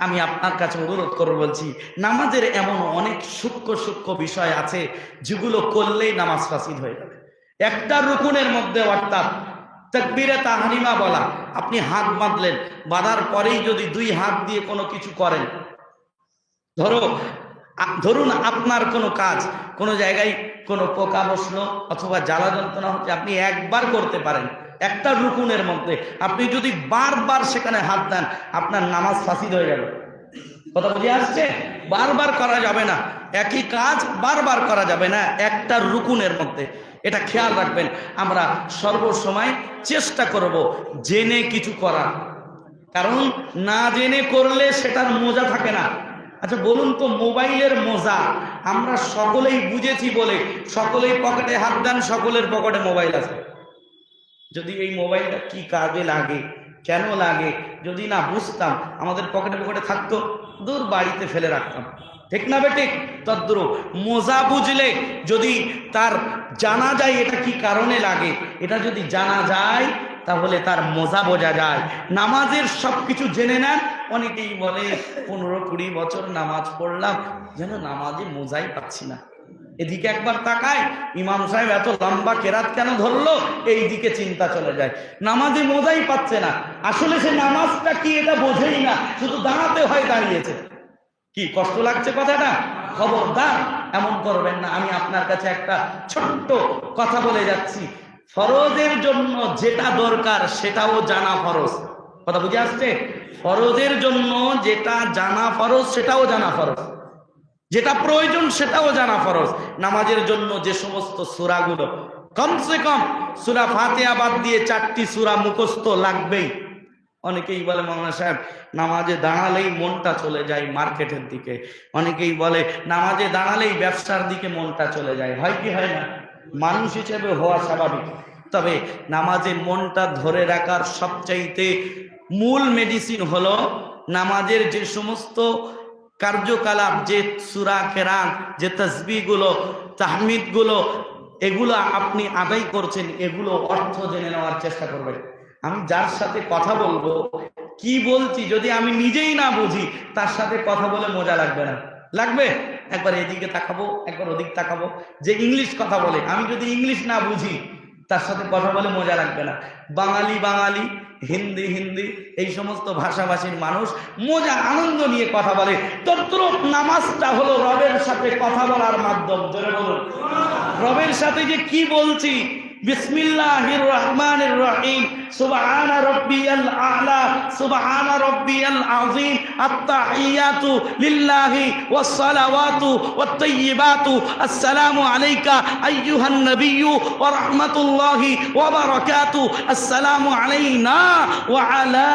আমি আপনার কাছে অনুরোধ করে বলছি, নামাজের এমন অনেক সূক্ষ্ম সূক্ষ্ম বিষয় আছে যেগুলো করলেই নামাজ ফাসিদ হয়ে যাবে। একটা রুকুনের মধ্যে, অর্থাৎ তাকবীরে তাহরিমা বলা, আপনি হাত বাঁধলেন, বাঁধার পরেই যদি 2 হাত দিয়ে কোনো কিছু করেন, ধরুন আপনার কোনো কাজ, কোনো জায়গায় কোনো পোকা বসলো অথবা জ্বালা যন্ত্রণা হচ্ছে, আপনি একবার করতে পারেন একটা রুকুনের মধ্যে। আপনি যদি বারবার সেখানে হাত দেন, আপনার নামাজ ফাসিদ হয়ে যাবে। কথা বুঝে আসছে? বারবার করা যাবে না, একই কাজ বারবার করা যাবে না একটা রুকুনের মধ্যে। এটা খেয়াল রাখবেন। আমরা সর্বসময় চেষ্টা করব জেনে কিছু করার, কারণ না জেনে করলে সেটার মজা থাকে না। আচ্ছা বলুন তো, মোবাইলের মজা আমরা সকলেই বুঝেছি বলে সকলেই পকেটে হাত দেন, সকলের পকেটে মোবাইল আছে। যদি এই মোবাইলটা কি কাজে লাগে, কেন লাগে যদি না বুঝতাম, আমাদের পকেটে পকেটে থাকতো, দূর বাড়িতে ফেলে রাখতাম। ঠিক না বেঠিক? তদ্রূপ মজা বুঝলে যদি তার জানা যায় এটা কি কারণে লাগে, এটা যদি জানা যায় তাহলে তার মজা বোঝা যায়। নামাজের সবকিছু জেনে নেন। অনেকেই বলে 15-20 বছর নামাজ পড়লাম, যেন নামাজে মজাই পাচ্ছি না। এদিকে একবার তাকায়, ইমাম সাহেব এত লম্বা কেরাত কেন ধরলো, এই দিকে চিন্তা চলে যায়, নামাজে মজাই পাচ্ছে না। আসলে সে নামাজটা কি এটা বোঝেই না, শুধু দাঁড়াতে হয়, দাঁড়িয়েছে। কি কষ্ট লাগছে কথাটা? খবরদার এমন করবেন না। আমি আপনার কাছে একটা ছোট্ট কথা বলে যাচ্ছি, ফরজের জন্য যেটা দরকার সেটাও জানা ফরজ। কথা বুঝে আসছে? ফরজের জন্য যেটা জানা ফরজ সেটাও জানা ফরজ, যেটা প্রয়োজন সেটাও জানা ফরজ। নামাজের জন্য যে সমস্ত সূরাগুলো, কমসে কম সূরা ফাতিহা বাদ দিয়ে 4টি সূরা মুখস্থ লাগবেই। অনেকেই বলে মাওলানা সাহেব নামাজে দাঁড়ালেই মনটা চলে যায় মার্কেটের দিকে, অনেকেই বলে নামাজে দাঁড়ালেই ব্যবসার দিকে মনটা চলে যায়। হয় কি হয় না? মানুষ হিসেবে হওয়া স্বাভাবিক, তবে নামাজে মনটা ধরে রাখার সবচাইতে মূল মেডিসিন হলো নামাজের যে সমস্ত কার্যকলাপ, যে সূরা কেরাত, যে তাসবিহগুলো, তাহমিদগুলো, এগুলো আপনি আদায় করছেন, এগুলো অর্থ জেনে নেওয়ার চেষ্টা করবেন। আমি যার সাথে কথা বলবো, কি বলছি যদি আমি নিজেই না বুঝি, তার সাথে কথা বলে মজা লাগবে না। লাগবে? একবার এদিকে তাকাবো, একবার ওদিক তাকাবো। যে ইংলিশ কথা বলে, আমি যদি ইংলিশ না বুঝি, তার সাথে কথা বলে মজা লাগবে না। বাঙালি বাঙালি, হিন্দি হিন্দি, এই সমস্ত ভাষাভাষীর মানুষ মজা আনন্দ নিয়ে কথা বলে। তদ্রূপ নামাজটা হলো রবের সাথে কথা বলার মাধ্যম। জোরে বলুন, রবের সাথে যে কি বলছি। বিসমিল্লাহির রহমানির রহিম, সুবহানা রাব্বিয়াল আ'লা, সুবহানা রাব্বিয়াল আযীম, আত-তাহিয়াতু লিল্লাহি ওয়াস সালাওয়াতু ওয়াত তাইয়্যিবাতু, আসসালামু আলাইকা আইয়ুহান নাবিয়্যু ওয়া রাহমাতুল্লাহি ওয়া বারাকাতুহু, আসসালামু আলাইনা ওয়া আলা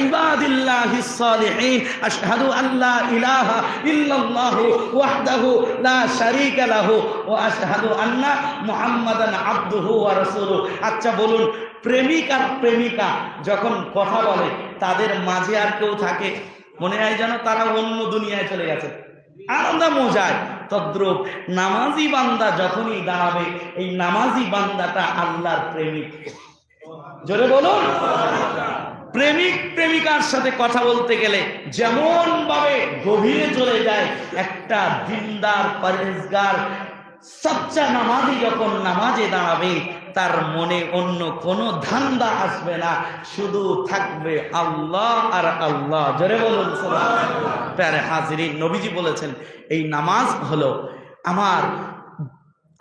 ইবাদিল্লাহিস সালিহিন, আশহাদু আন লা ইলাহা ইল্লাল্লাহু ওয়াহদাহু লা শারীকা লাহু ওয়া আশহাদু আন্না মুহাম্মাদান আবদুহু ওয়া রাসূলুহু। আচ্ছা বলুন, প্রেমিক আর প্রেমিকা যখন কথা বলে তাদের মাঝে আর কেউ থাকে? মনে হয় যেন তারা অন্য দুনিয়ায় চলে গেছে, আলাদা মজায়। তদ্রূপ নামাজি বান্দা যখনই দাঁড়াবে, এই নামাজি বান্দাটা আল্লাহর প্রেমিক। জোরে বলুন। প্রেমিক প্রেমিকার সাথে কথা বলতে গেলে যেমন ভাবে গভীরে চলে যায়, একটা দিনদার পরহেজগার সচ্চা নামাজি যখন নামাজে দাঁড়াবে, তার মনে অন্য কোনো ধান্দা আসবে না, শুধু থাকবে আল্লাহ আর আল্লাহ। জোরে বলুন সুবহানাল্লাহ। প্যারে হাজিরিন, নবীজি বলেছেন এই নামাজ হলো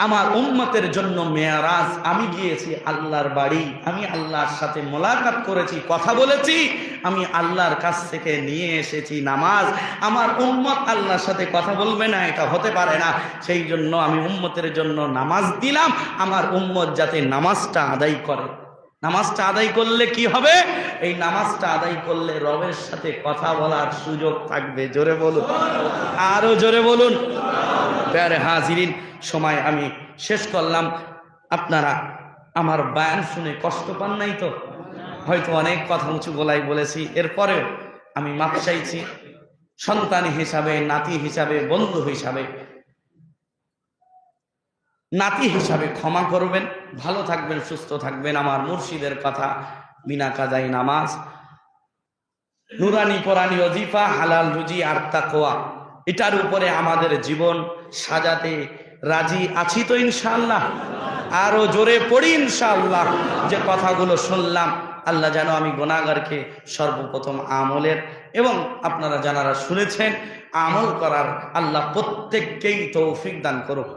আমার উম্মতের জন্য মেরাজ। আমি গিয়েছি আল্লাহর বাড়ি, আমি আল্লাহর সাথে মোলাকাত করেছি, কথা বলেছি, আমি আল্লাহর কাছ থেকে নিয়ে এসেছি নামাজ। আমার উম্মত আল্লাহর সাথে কথা বলবে না, এটা হতে পারে না। সেই জন্য আমি উম্মতের জন্য নামাজ দিলাম, আমার উম্মত যাতে নামাজটা আদায় করে। নামাজটা আদায় করলে কি হবে? এই নামাজটা আদায় করলে রবের সাথে কথা বলার সুযোগ থাকবে। জোরে বলুন, আরো জোরে বলুন। প্যারে হাজিরিন, সময় আমি শেষ করলাম। আপনারা আমার বয়ান শুনে কষ্ট পান নাই তো? হয়তো অনেক কথা উঁচু গলায় বলেছি, এরপরেও আমি মাপ চাইছি। সন্তান হিসাবে, নাতি হিসাবে, বন্ধু হিসাবে, নাতি হিসাবে ক্ষমা করবেন। ভালো থাকবেন, সুস্থ থাকবেন। আমার মুর্শিদের কথা, বিনা কাজাই নামাজ, নুরানি কোরআনি ওজিফা, হালাল রুজি আর তাকওয়া, এটার উপরে আমাদের জীবন সাজাতে রাজি আছি তো ইনশাআল্লাহ? আরো জোরে পড়ি ইনশাআল্লাহ। যে কথাগুলো শুনলাম, আল্লাহ যেন আমি গুনাহগারকে সর্বপ্রথম আমলের এবং আপনারা যারা শুনেছেন আমল করার আল্লাহ প্রত্যেককেই তৌফিক দান করুক।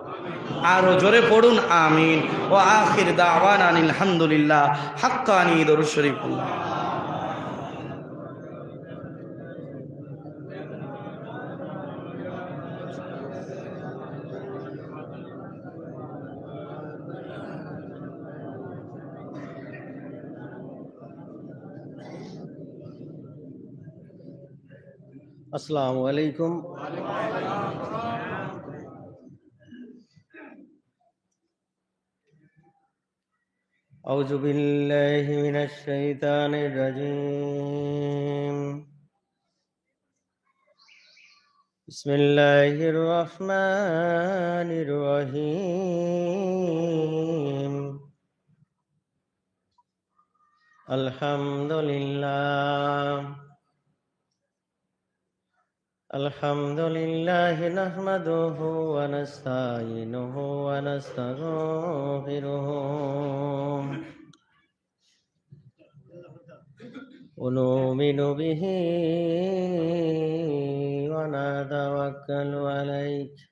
আরো জোরে পড়ুন আমিন। ওয়া আখির দাওয়ানা আলহামদুলিল্লাহ। হাক্কানি দরুদ শরীফ। আসসালামু আলাইকুম। আউযু বিল্লাহি মিনাশ শাইতানির রাজীম। বিসমিল্লাহির রহমানির রহিম। আলহামদুলিল্লাহ আলহামদুলিল্লাহি নাহমাদুহু ওয়া নাস্তাঈনুহু ওয়া নাস্তাগফিরুহু ওয়া নু'মিনু বিহি ওয়া নাতাওয়াক্কালু আলাইহি